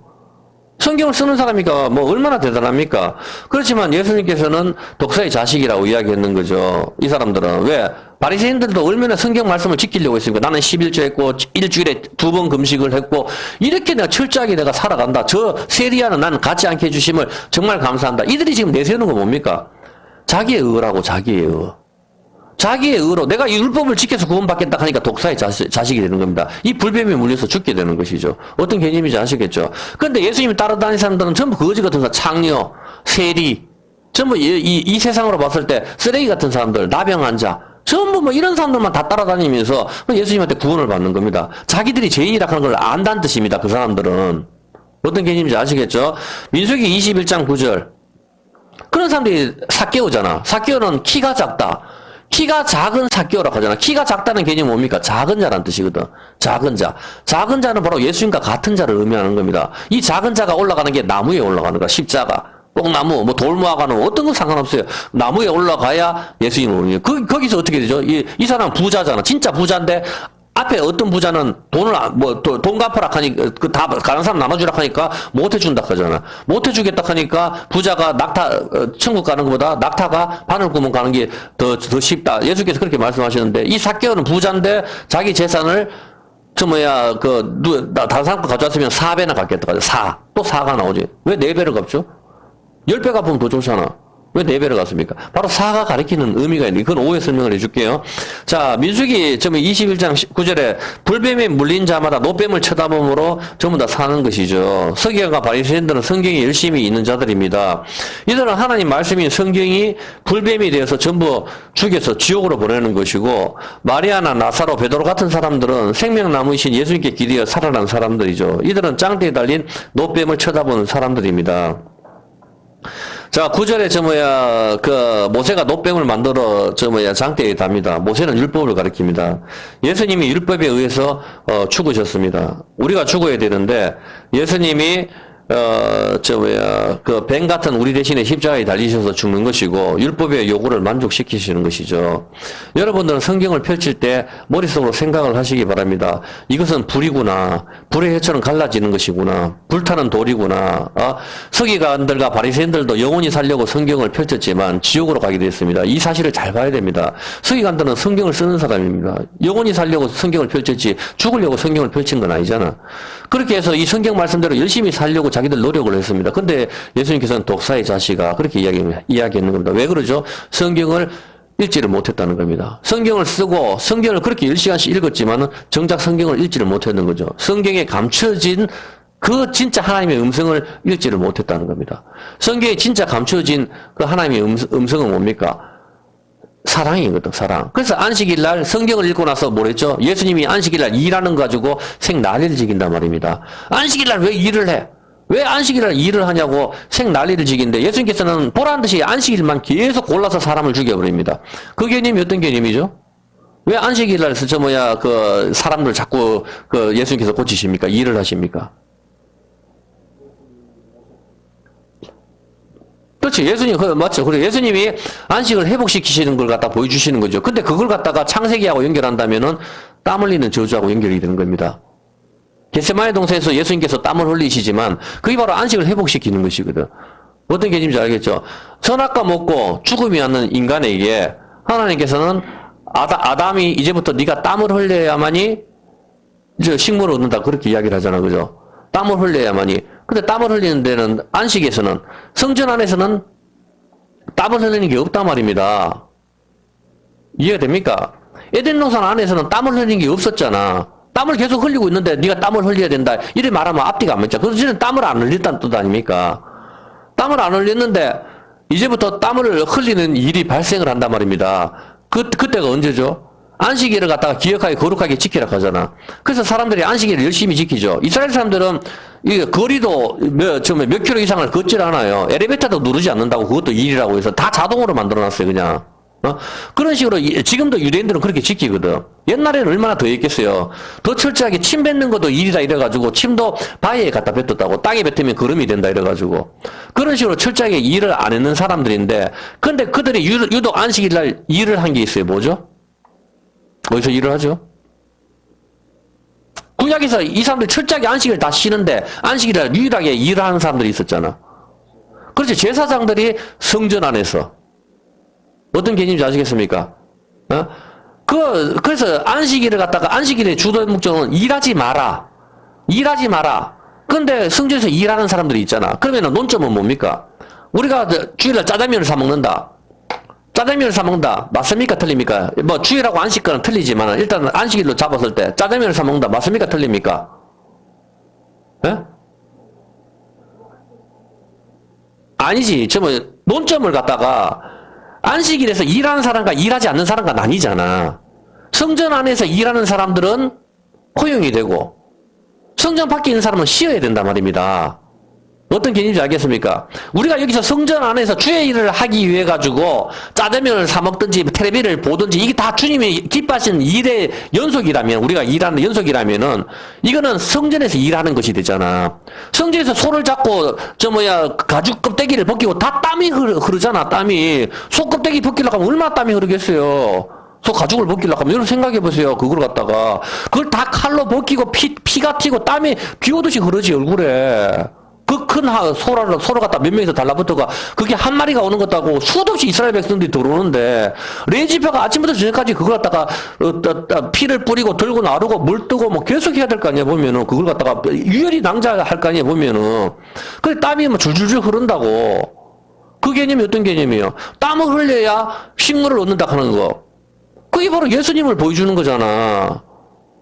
성경을 쓰는 사람이니까 얼마나 대단합니까? 그렇지만 예수님께서는 독사의 자식이라고 이야기했는 거죠. 이 사람들은. 왜? 바리새인들도 얼마나 성경 말씀을 지키려고 했습니까? 나는 11조 했고 일주일에 2번 금식을 했고 이렇게 내가 철저하게 내가 살아간다. 저 세리아는 나는 갖지 않게 해주심을 정말 감사한다. 이들이 지금 내세우는 건 뭡니까? 자기의 의라고, 자기의 의. 자기의 의로 내가 이 율법을 지켜서 구원받겠다 하니까 독사의 자식이 되는 겁니다. 이 불뱀에 물려서 죽게 되는 것이죠. 어떤 개념인지 아시겠죠? 그런데 예수님이 따라다니는 사람들은 전부 거지 같은 사람, 창녀, 세리, 전부 이 세상으로 봤을 때 쓰레기 같은 사람들, 나병 환자, 전부 이런 사람들만 다 따라다니면서 예수님한테 구원을 받는 겁니다. 자기들이 죄인이라 하는 걸 안다는 뜻입니다. 그 사람들은. 어떤 개념인지 아시겠죠? 민수기 21장 9절. 그런 사람들이 삭개오잖아. 삭개오는 키가 작다. 키가 작은 삭개오라고 하잖아. 키가 작다는 개념이 뭡니까? 작은 자라는 뜻이거든. 작은 자. 작은 자는 바로 예수님과 같은 자를 의미하는 겁니다. 이 작은 자가 올라가는 게 나무에 올라가는 거야. 십자가. 뽕나무, 돌무화과는 어떤 건 상관없어요. 나무에 올라가야 예수님을 의미해요. 거기서 어떻게 되죠? 이 사람은 부자잖아. 진짜 부자인데, 앞에 어떤 부자는 돈 갚으라 하니까, 다, 가는 사람 나눠주라 하니까 못 해준다 하잖아. 못 해주겠다 하니까 부자가 천국 가는 것보다 낙타가 바늘구멍 가는 게 더 쉽다. 예수께서 그렇게 말씀하시는데, 이 삭개오는 부자인데 자기 재산을, 다른 사람 거 가져왔으면 4배나 갚겠다. 또 4가 나오지. 왜 4배를 갚죠? 10배 갚으면 더 좋잖아. 왜 4배로 갔습니까? 바로 사가 가리키는 의미가 있는데, 그건 오해 설명을 해줄게요. 자, 민수기 21장 9절에 불뱀에 물린 자마다 노뱀을 쳐다보므로 전부 다 사는 것이죠. 서기관과 바리새인들은 성경에 열심히 있는 자들입니다. 이들은 하나님 말씀인 성경이 불뱀이 되어서 전부 죽여서 지옥으로 보내는 것이고, 마리아나 나사로, 베드로 같은 사람들은 생명나무이신 예수님께 기대어 살아난 사람들이죠. 이들은 짱대에 달린 노뱀을 쳐다보는 사람들입니다. 자, 9절에 모세가 노뱀을 만들어 장대에 답니다. 모세는 율법을 가리킵니다. 예수님이 율법에 의해서 죽으셨습니다. 우리가 죽어야 되는데 예수님이 뱀 같은 우리 대신에 십자가에 달리셔서 죽는 것이고, 율법의 요구를 만족시키시는 것이죠. 여러분들은 성경을 펼칠 때 머릿속으로 생각을 하시기 바랍니다. 이것은 불이구나. 불의 해처럼 갈라지는 것이구나. 불타는 돌이구나. 서기관들과 바리새인들도 영원히 살려고 성경을 펼쳤지만 지옥으로 가게 됐습니다. 이 사실을 잘 봐야 됩니다. 서기관들은 성경을 쓰는 사람입니다. 영원히 살려고 성경을 펼쳤지 죽으려고 성경을 펼친 건 아니잖아. 그렇게 해서 이 성경 말씀대로 열심히 살려고 자기들 노력을 했습니다. 근데 예수님께서는 독사의 자식아 그렇게 이야기했는 겁니다. 왜 그러죠? 성경을 읽지를 못했다는 겁니다. 성경을 쓰고 성경을 그렇게 10시간씩 읽었지만 정작 성경을 읽지를 못했는 거죠. 성경에 감춰진 그 진짜 하나님의 음성을 읽지를 못했다는 겁니다. 성경에 진짜 감춰진 그 하나님의 음성은 뭡니까? 사랑이거든, 사랑. 그래서 안식일 날 성경을 읽고 나서 뭐랬죠? 예수님이 안식일 날 일하는 거 가지고 생난리를 지긴단 말입니다. 안식일 날 왜 일을 해? 왜 안식일 날 일을 하냐고 생난리를 지긴데 예수님께서는 보란 듯이 안식일만 계속 골라서 사람을 죽여버립니다. 그 개념이 어떤 개념이죠? 왜 안식일 날 사람들 자꾸 예수님께서 고치십니까? 일을 하십니까? 그렇지. 예수님, 맞죠. 그래. 예수님이 안식을 회복시키시는 걸 갖다 보여주시는 거죠. 근데 그걸 갖다가 창세기하고 연결한다면은 땀 흘리는 저주하고 연결이 되는 겁니다. 겟세마네 동산에서 예수님께서 땀을 흘리시지만 그게 바로 안식을 회복시키는 것이거든. 어떤 개념인지 알겠죠? 선악과 먹고 죽음이 왔는 인간에게 하나님께서는 아담이 이제부터 네가 땀을 흘려야만이 이제 식물을 얻는다. 그렇게 이야기를 하잖아. 그죠? 땀을 흘려야만이. 근데 땀을 흘리는 데는 안식에서는 성전 안에서는 땀을 흘리는 게 없단 말입니다. 이해가 됩니까? 에덴 동산 안에서는 땀을 흘리는 게 없었잖아. 땀을 계속 흘리고 있는데 네가 땀을 흘려야 된다. 이래 말하면 앞뒤가 안 맞죠. 그래서 저는 땀을 안 흘렸다는 뜻 아닙니까? 땀을 안 흘렸는데 이제부터 땀을 흘리는 일이 발생을 한단 말입니다. 그때가 언제죠? 안식일을 갖다가 기억하게 거룩하게 지키라 하잖아. 그래서 사람들이 안식일을 열심히 지키죠. 이스라엘 사람들은 이 거리도 몇 킬로 이상을 걷질 않아요. 엘리베이터도 누르지 않는다고 그것도 일이라고 해서 다 자동으로 만들어놨어요, 그냥. 그런 식으로 지금도 유대인들은 그렇게 지키거든. 옛날에는 얼마나 더 했겠어요. 더 철저하게 침 뱉는 것도 일이다 이래가지고 침도 바위에 갖다 뱉었다고. 땅에 뱉으면 거름이 된다 이래가지고. 그런 식으로 철저하게 일을 안 했는 사람들인데, 근데 그들이 유독 안식일날 일을 한 게 있어요. 뭐죠? 어디서 일을 하죠? 구약에서 이 사람들 철저하게 안식일 다 쉬는데 안식일날 유일하게 일을 하는 사람들이 있었잖아. 그렇지. 제사장들이 성전 안에서 어떤 개념인지 아시겠습니까? 그래서 안식일을 갖다가 안식일의 주도 목적은 일하지 마라. 일하지 마라. 근데 성전에서 일하는 사람들이 있잖아. 그러면 논점은 뭡니까? 우리가 주일날 짜장면을 사 먹는다. 짜장면을 사 먹는다. 맞습니까? 틀립니까? 뭐 주일하고 안식과는 틀리지만 일단 안식일로 잡았을 때 짜장면을 사 먹는다. 맞습니까? 틀립니까? 예? 아니지. 논점을 갖다가 안식일에서 일하는 사람과 일하지 않는 사람과 나뉘잖아. 성전 안에서 일하는 사람들은 허용이 되고 성전 밖에 있는 사람은 쉬어야 된단 말입니다. 어떤 개념인지 알겠습니까? 우리가 여기서 성전 안에서 주의 일을 하기 위해 가지고 짜장면을 사 먹든지 텔레비를 보든지 이게 다 주님이 기뻐하시는 일의 연속이라면, 우리가 일하는 연속이라면은 이거는 성전에서 일하는 것이 되잖아. 성전에서 소를 잡고 가죽 껍데기를 벗기고 다 땀이 흐르잖아. 땀이. 소 껍데기 벗기려고 하면 얼마나 땀이 흐르겠어요. 소 가죽을 벗기려고 하면 여러분 생각해 보세요. 그걸 갖다가 그걸 다 칼로 벗기고 피가 튀고 땀이 비 오듯이 흐르지 얼굴에. 그 큰 소를 갖다 몇 명이서 달라붙어가 그게 한 마리가 오는 것하고 수도 없이 이스라엘 백성들이 들어오는데 레지파가 아침부터 저녁까지 그걸 갖다가 피를 뿌리고 들고 나르고 물 뜨고 뭐 계속 해야 될 거 아니야 보면은. 그걸 갖다가 유혈이 낭자할 거 아니야 보면은. 그래 땀이 뭐 줄줄줄 흐른다고. 그 개념이 어떤 개념이에요? 땀을 흘려야 식물을 얻는다 하는 거. 그게 바로 예수님을 보여주는 거잖아.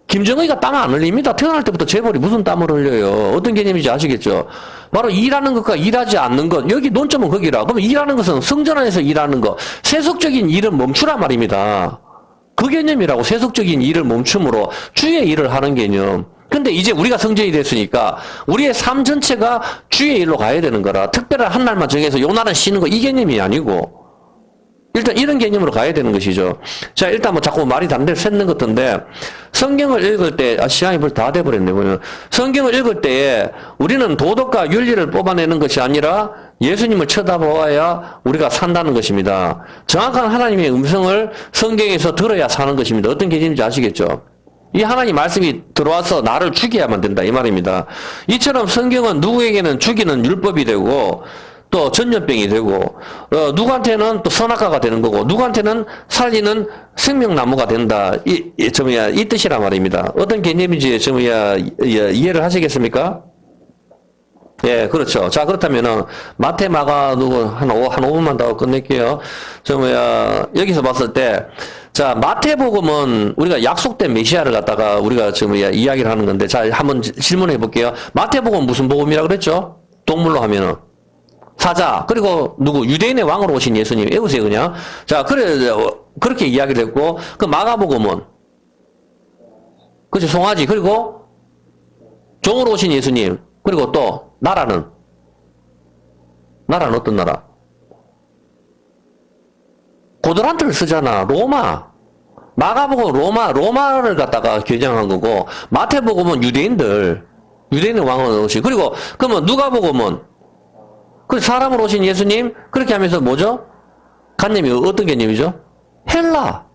김정은이가 땀 안 흘립니다. 태어날 때부터 재벌이 무슨 땀을 흘려요. 어떤 개념인지 아시겠죠? 바로 일하는 것과 일하지 않는 것. 여기 논점은 거기라. 그럼 일하는 것은 성전 안에서 일하는 것. 세속적인 일은 멈추란 말입니다. 그 개념이라고. 세속적인 일을 멈춤으로 주의 일을 하는 개념. 근데 이제 우리가 성전이 됐으니까 우리의 삶 전체가 주의 일로 가야 되는 거라. 특별한 한 날만 정해서 요 날은 쉬는 거 이 개념이 아니고 일단 이런 개념으로 가야 되는 것이죠. 자, 일단 뭐 자꾸 말이 단대로 샜는 것 같은데 성경을 읽을 때 시간이 벌써 다 돼버렸네. 성경을 읽을 때에 우리는 도덕과 윤리를 뽑아내는 것이 아니라 예수님을 쳐다보아야 우리가 산다는 것입니다. 정확한 하나님의 음성을 성경에서 들어야 사는 것입니다. 어떤 개념인지 아시겠죠? 이 하나님 말씀이 들어와서 나를 죽여야만 된다 이 말입니다. 이처럼 성경은 누구에게는 죽이는 율법이 되고 또 전염병이 되고 누구한테는 또 선악과가 되는 거고 누구한테는 살리는 생명나무가 된다. 이 뜻이란 말입니다. 어떤 개념인지 이해를 하시겠습니까? 예, 그렇죠. 자, 그렇다면은, 마태, 마가, 한 5분만 더 끝낼게요. 여기서 봤을 때, 자, 마태복음은 우리가 약속된 메시아를 갖다가 우리가 지금 이야기를 하는 건데, 자, 한번 질문해 볼게요. 마태복음은 무슨 복음이라고 그랬죠? 동물로 하면은. 사자, 그리고 유대인의 왕으로 오신 예수님. 외우세요, 그냥. 자, 그렇게 이야기를 했고, 그 마가복음은, 그죠, 송아지, 그리고 종으로 오신 예수님. 그리고 또, 나라는 어떤 나라? 고드란트를 쓰잖아. 로마. 마가복음은 로마를 갖다가 겨냥한 거고, 마태복음은 유대인의 왕으로 오신. 그리고, 그러면 누가복음은, 사람으로 오신 예수님? 그렇게 하면서 뭐죠? 관념이 어떤 개념이죠? 헬라.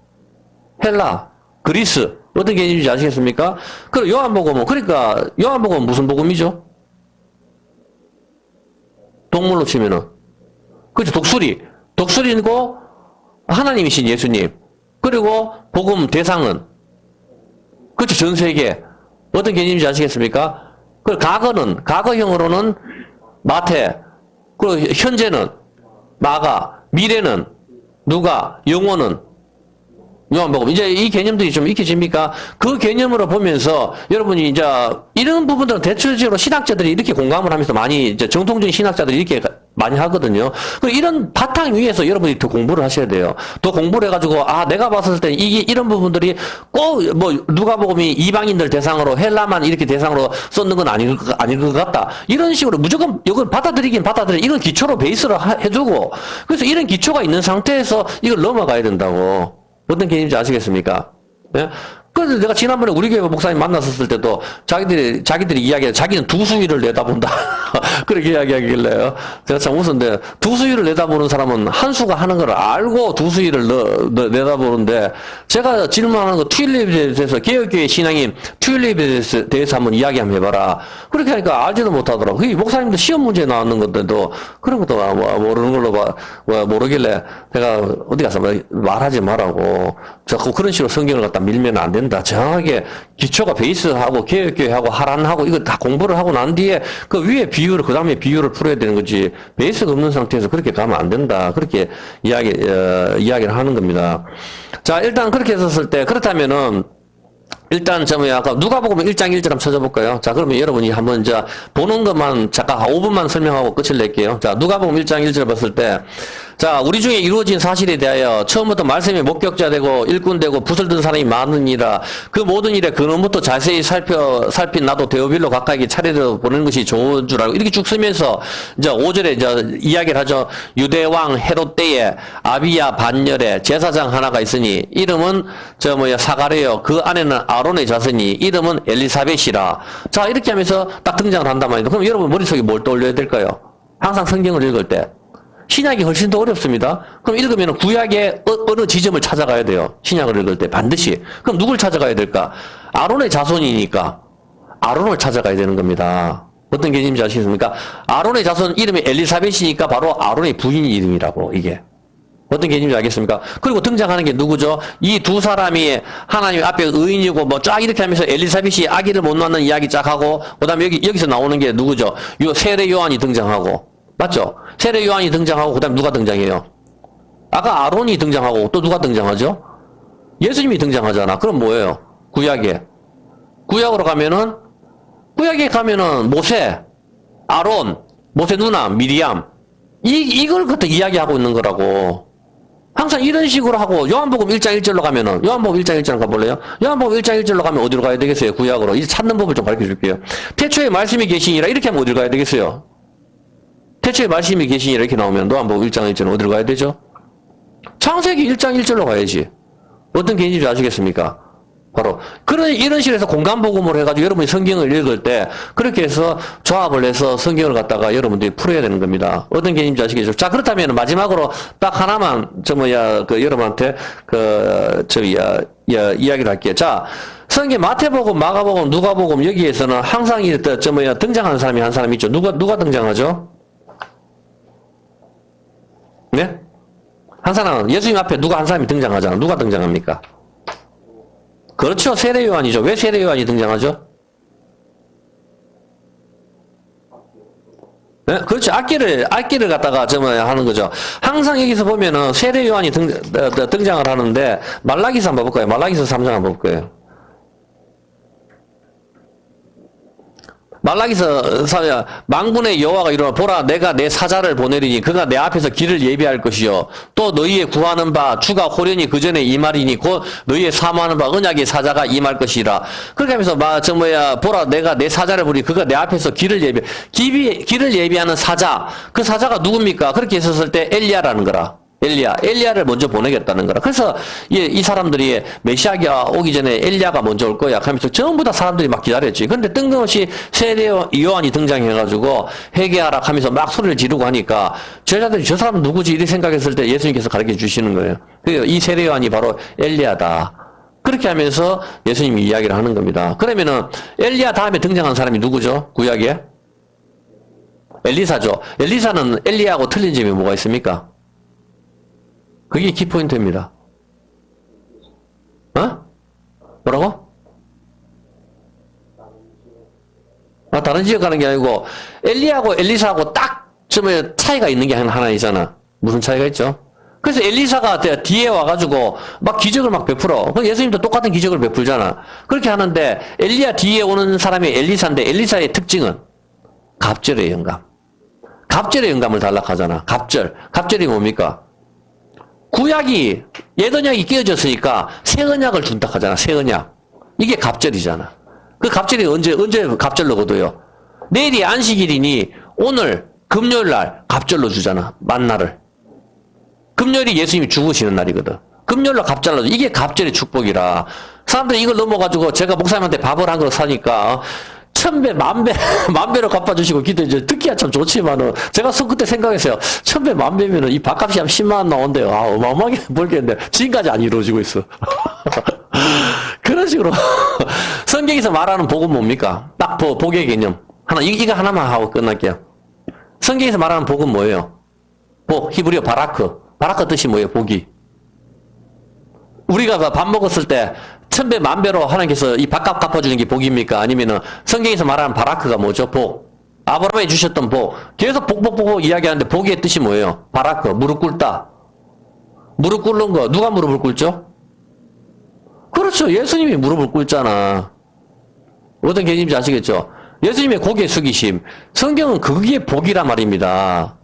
그리스. 어떤 개념인지 아시겠습니까? 그리고 요한복음은 무슨 복음이죠? 동물로 치면은. 그죠? 독수리고, 하나님이신 예수님. 그리고, 복음 대상은. 그죠? 전 세계. 어떤 개념인지 아시겠습니까? 그리고 과거형으로는 마태. 그리고 현재는 마가. 미래는 누가. 영혼은 요한복음. 이제 이 개념들이 좀 익혀집니까? 그 개념으로 보면서 여러분이 이제 이런 부분들은 대체적으로 신학자들이 이렇게 공감을 하면서 많이 이제 정통적인 신학자들이 이렇게 많이 하거든요. 이런 바탕 위에서 여러분이 더 공부를 하셔야 돼요. 더 공부를 해가지고 내가 봤을 때 이런 부분들이 꼭 누가복음이 이방인들 대상으로 헬라만 이렇게 대상으로 썼는 건 아닐 것 같다. 이런 식으로 무조건 이걸 받아들이긴 이건 기초로 베이스로 해두고 그래서 이런 기초가 있는 상태에서 이걸 넘어가야 된다고. 어떤 개념인지 아시겠습니까? 예? 그래서 내가 지난번에 우리 교회 목사님 만났었을 때도 자기들이 이야기해 자기는 두수위를 내다본다. 그렇게 이야기하길래요. 제가 참 웃었는데 두수위를 내다보는 사람은 한 수가 하는 걸 알고 두수위를 내다보는데 제가 질문하는 거 튤립에 대해서 개혁교회 신앙인 튤립에 대해서 한번 이야기 한번 해봐라. 그렇게 하니까 알지도 못하더라고. 그 목사님도 시험 문제 나왔는 건데도 그런 것도 모르는 걸로 모르길래 제가 어디 가서 말하지 말라고 자꾸 그런 식으로 성경을 갖다 밀면 안 된다. 정확하게 기초가 베이스하고 개혁교회하고 하란하고 이거 다 공부를 하고 난 뒤에 그 위에 그 다음에 비유를 풀어야 되는 거지 베이스가 없는 상태에서 그렇게 가면 안 된다. 그렇게 이야기를 하는 겁니다. 자, 일단 그렇게 했었을 때 그렇다면은 일단 아까 누가복음 1장 1절 한번 찾아볼까요? 자, 그러면 여러분이 한번 이제 보는 것만 잠깐 5분만 설명하고 끝을 낼게요. 자, 누가복음 1장 1절 봤을 때 자, 우리 중에 이루어진 사실에 대하여 처음부터 말씀의 목격자 되고 일꾼 되고 붓을 든 사람이 많으니라. 그 모든 일에 근원부터 자세히 살핀 나도 데오빌로 가까이 차례로 보내는 것이 좋은 줄 알고 이렇게 쭉 쓰면서 이제 5절에 이제 이야기를 하죠. 유대왕 헤롯 때에 아비야 반열에 제사장 하나가 있으니 이름은 사가랴요. 그 안에는 아론의 자손이 이름은 엘리사벳이라. 자, 이렇게 하면서 딱 등장을 한단 말이에요. 그럼 여러분 머릿속에 뭘 떠올려야 될까요? 항상 성경을 읽을 때. 신약이 훨씬 더 어렵습니다. 그럼 읽으면 구약의 어느 지점을 찾아가야 돼요. 신약을 읽을 때 반드시. 그럼 누굴 찾아가야 될까? 아론의 자손이니까 아론을 찾아가야 되는 겁니다. 어떤 개념인지 아시겠습니까? 아론의 자손 이름이 엘리사벳이니까 바로 아론의 부인 이름이라고 이게. 어떤 개념인지 알겠습니까? 그리고 등장하는 게 누구죠? 이 두 사람이 하나님 앞에 의인이고 쫙 이렇게 하면서 엘리사벳이 아기를 못 낳는 이야기 쫙 하고 그다음에 여기서 나오는 게 누구죠? 세례 요한이 등장하고 맞죠? 세례 요한이 등장하고 그 다음에 누가 등장해요? 아까 아론이 등장하고 또 누가 등장하죠? 예수님이 등장하잖아. 그럼 뭐예요? 구약으로 가면은 모세, 아론, 모세 누나, 미리암 이걸 그때 이야기하고 있는 거라고. 항상 이런 식으로 하고 요한복음 1장 1절로 가면은 요한복음 1장 1절 가볼래요? 요한복음 1장 1절로 가면 어디로 가야 되겠어요? 구약으로. 이제 찾는 법을 좀 가르쳐 줄게요. 태초에 말씀이 계시니라 이렇게 하면 어디로 가야 되겠어요? 태초에 말씀이 계시니라 이렇게 나오면 요한복음 1장 1절은 어디로 가야 되죠? 창세기 1장 1절로 가야지. 어떤 개인인지 아시겠습니까? 바로 이런 식으로 해서 공간복음으로 해가지고 여러분이 성경을 읽을 때 그렇게 해서 조합을 해서 성경을 갖다가 여러분들이 풀어야 되는 겁니다. 어떤 개인인지 아시겠죠? 자, 그렇다면 마지막으로 딱 하나만 여러분한테 이야기를 할게요. 자, 성경 마태복음, 마가복음, 누가복음 여기에서는 항상 등장하는 사람이 한 사람 있죠. 누가 등장하죠? 네? 한 사람, 예수님 앞에 누가 한 사람이 등장하잖아. 누가 등장합니까? 그렇죠. 세례 요한이죠. 왜 세례 요한이 등장하죠? 네? 그렇죠. 악기를 갖다가 하는 거죠. 항상 여기서 보면은 세례 요한이 등장을 하는데, 말라기서 한번 볼까요? 말라기서 3장 한번 볼까요? 말라기서 만군의 여호와가 이르노라 보라 내가 내 사자를 보내리니 그가 내 앞에서 길을 예비할 것이요 또 너희의 구하는 바 주가 호련히 그 전에 임하리니 곧 너희의 사모하는 바 언약의 사자가 임할 것이라. 그렇게 하면서 보라 내가 내 사자를 보니 그가 내 앞에서 길을 예비하는 사자. 그 사자가 누굽니까? 그렇게 했었을 때 엘리야라는 거라. 엘리야를 먼저 보내겠다는 거라. 그래서 이 사람들이 메시아가 오기 전에 엘리야가 먼저 올 거야 하면서 전부 다 사람들이 막 기다렸지. 근데 뜬금없이 세례 요한이 등장해가지고 회개하라 하면서 막 소리를 지르고 하니까 제자들이 저 사람은 누구지? 이렇게 생각했을 때 예수님께서 가르쳐 주시는 거예요. 이 세례 요한이 바로 엘리야다. 그렇게 하면서 예수님이 이야기를 하는 겁니다. 그러면은 엘리야 다음에 등장한 사람이 누구죠? 구약에? 엘리사죠. 엘리사는 엘리야하고 틀린 점이 뭐가 있습니까? 그게 키포인트입니다. 뭐라고? 다른 지역 가는 게 아니고 엘리야하고 엘리사하고 딱 차이가 있는 게 하나 있잖아. 무슨 차이가 있죠? 그래서 엘리사가 뒤에 와가지고 막 기적을 막 베풀어. 예수님도 똑같은 기적을 베풀잖아. 그렇게 하는데 엘리야 뒤에 오는 사람이 엘리사인데 엘리사의 특징은 갑절의 영감. 갑절의 영감을 달라고 하잖아. 갑절이 뭡니까? 구약이 옛 언약이 깨어졌으니까 새 언약을 준다 하잖아. 새 언약. 이게 갑절이잖아. 그 갑절이 언제 갑절로 거둬요? 내일이 안식일이니 오늘 금요일 날 갑절로 주잖아. 만나를. 금요일이 예수님이 죽으시는 날이거든. 금요일로 갑절로 줘. 이게 갑절의 축복이라. 사람들이 이걸 넘어가지고 제가 목사님한테 밥을 한 그릇 사니까 천배, 만배로 갚아주시고 기도해. 듣기야 참 좋지만은, 제가 그때 생각했어요. 천배, 만배면은 이 밥값이 한 10만원 나온대요. 어마어마하게 벌겠는데, 지금까지 안 이루어지고 있어. 그런 식으로. 성경에서 말하는 복은 뭡니까? 딱 복의 개념. 이거 하나만 하고 끝날게요. 성경에서 말하는 복은 뭐예요? 히브리어 바라크. 바라크 뜻이 뭐예요? 복이. 우리가 밥 먹었을 때, 천배 만배로 하나님께서 이 밥값 갚아주는 게 복입니까? 아니면은 성경에서 말하는 바라크가 뭐죠? 복. 아브라함에 주셨던 복. 계속 복 이야기하는데 복의 뜻이 뭐예요? 바라크. 무릎 꿇다. 무릎 꿇는 거. 누가 무릎을 꿇죠? 그렇죠. 예수님이 무릎을 꿇잖아. 어떤 개념인지 아시겠죠? 예수님의 고개 숙이심. 성경은 그게 복이란 말입니다.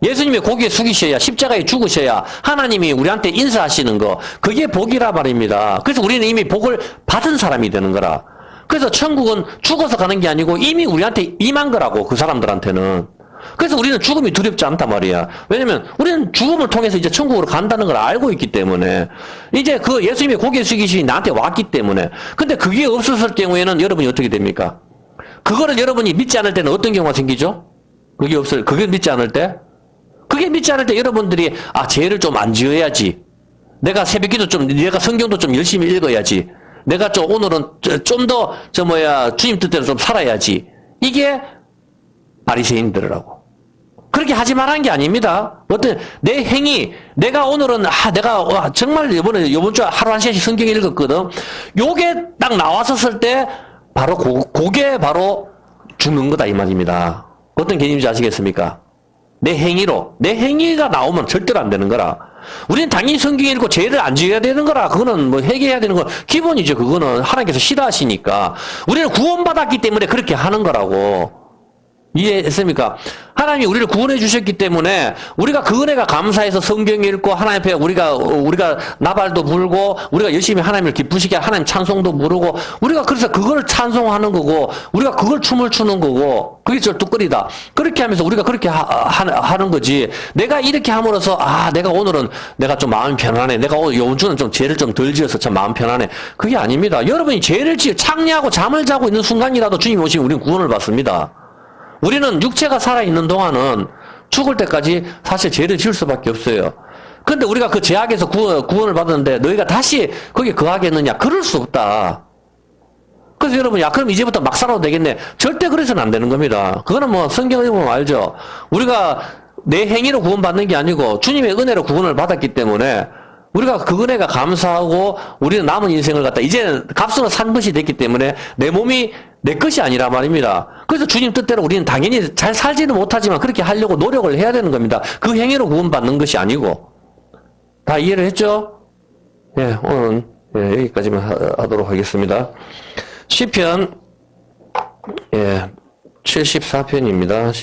예수님의 고개 숙이셔야 십자가에 죽으셔야 하나님이 우리한테 인사하시는 거 그게 복이라 말입니다. 그래서 우리는 이미 복을 받은 사람이 되는 거라. 그래서 천국은 죽어서 가는 게 아니고 이미 우리한테 임한 거라고 그 사람들한테는. 그래서 우리는 죽음이 두렵지 않단 말이야. 왜냐면 우리는 죽음을 통해서 이제 천국으로 간다는 걸 알고 있기 때문에 이제 그 예수님의 고개 숙이심이 나한테 왔기 때문에. 근데 그게 없었을 경우에는 여러분이 어떻게 됩니까? 그거를 여러분이 믿지 않을 때는 어떤 경우가 생기죠? 그게 믿지 않을 때? 그게 믿지 않을 때 여러분들이 죄를 좀 안 지어야지. 내가 새벽기도 내가 성경도 좀 열심히 읽어야지. 내가 오늘은 좀 더 주님 뜻대로 좀 살아야지. 이게 바리새인들이라고. 그렇게 하지 말라는 게 아닙니다. 내 행위, 내가 오늘은 내가 정말 이번 주 하루 한 시간씩 성경 읽었거든. 요게 딱 나왔었을 때 바로 그게 바로 죽는 거다 이 말입니다. 어떤 개념인지 아시겠습니까? 내 행위로. 내 행위가 나오면 절대로 안 되는 거라. 우리는 당연히 성경 읽고 죄를 안 지어야 되는 거라. 그거는 뭐 회개해야 되는 건 기본이죠. 그거는 하나님께서 싫어하시니까. 우리는 구원받았기 때문에 그렇게 하는 거라고. 이해했습니까? 하나님이 우리를 구원해 주셨기 때문에 우리가 그 은혜가 감사해서 성경 읽고 하나님 앞에 우리가 나발도 불고 우리가 열심히 하나님을 기쁘시게 하나님 찬송도 부르고 우리가 그래서 그걸 찬송하는 거고 우리가 그걸 춤을 추는 거고 그게 절뚝거리다. 그렇게 하면서 우리가 그렇게 하는 거지. 내가 이렇게 함으로써 내가 오늘은 내가 좀 마음이 편하네. 내가 오늘 요번 주는 좀 죄를 좀 덜 지어서 참 마음 편하네. 그게 아닙니다. 여러분이 죄를 창례하고 잠을 자고 있는 순간이라도 주님 오시면 우리는 구원을 받습니다. 우리는 육체가 살아있는 동안은 죽을 때까지 사실 죄를 지을 수밖에 없어요. 그런데 우리가 그 죄악에서 구원을 받았는데 너희가 다시 거기에 거하겠느냐? 그럴 수 없다. 그래서 여러분, 그럼 이제부터 막 살아도 되겠네. 절대 그래서는 안 되는 겁니다. 그거는 뭐 성경에 보면 알죠. 우리가 내 행위로 구원받는 게 아니고 주님의 은혜로 구원을 받았기 때문에 우리가 그 은혜가 감사하고 우리는 남은 인생을 갖다 이제는 값으로 산 것이 됐기 때문에 내 몸이 내 것이 아니라 말입니다. 그래서 주님 뜻대로 우리는 당연히 잘 살지는 못하지만 그렇게 하려고 노력을 해야 되는 겁니다. 그 행위로 구원받는 것이 아니고. 다 이해를 했죠? 예, 오늘 여기까지만 하도록 하겠습니다. 시편 74편입니다.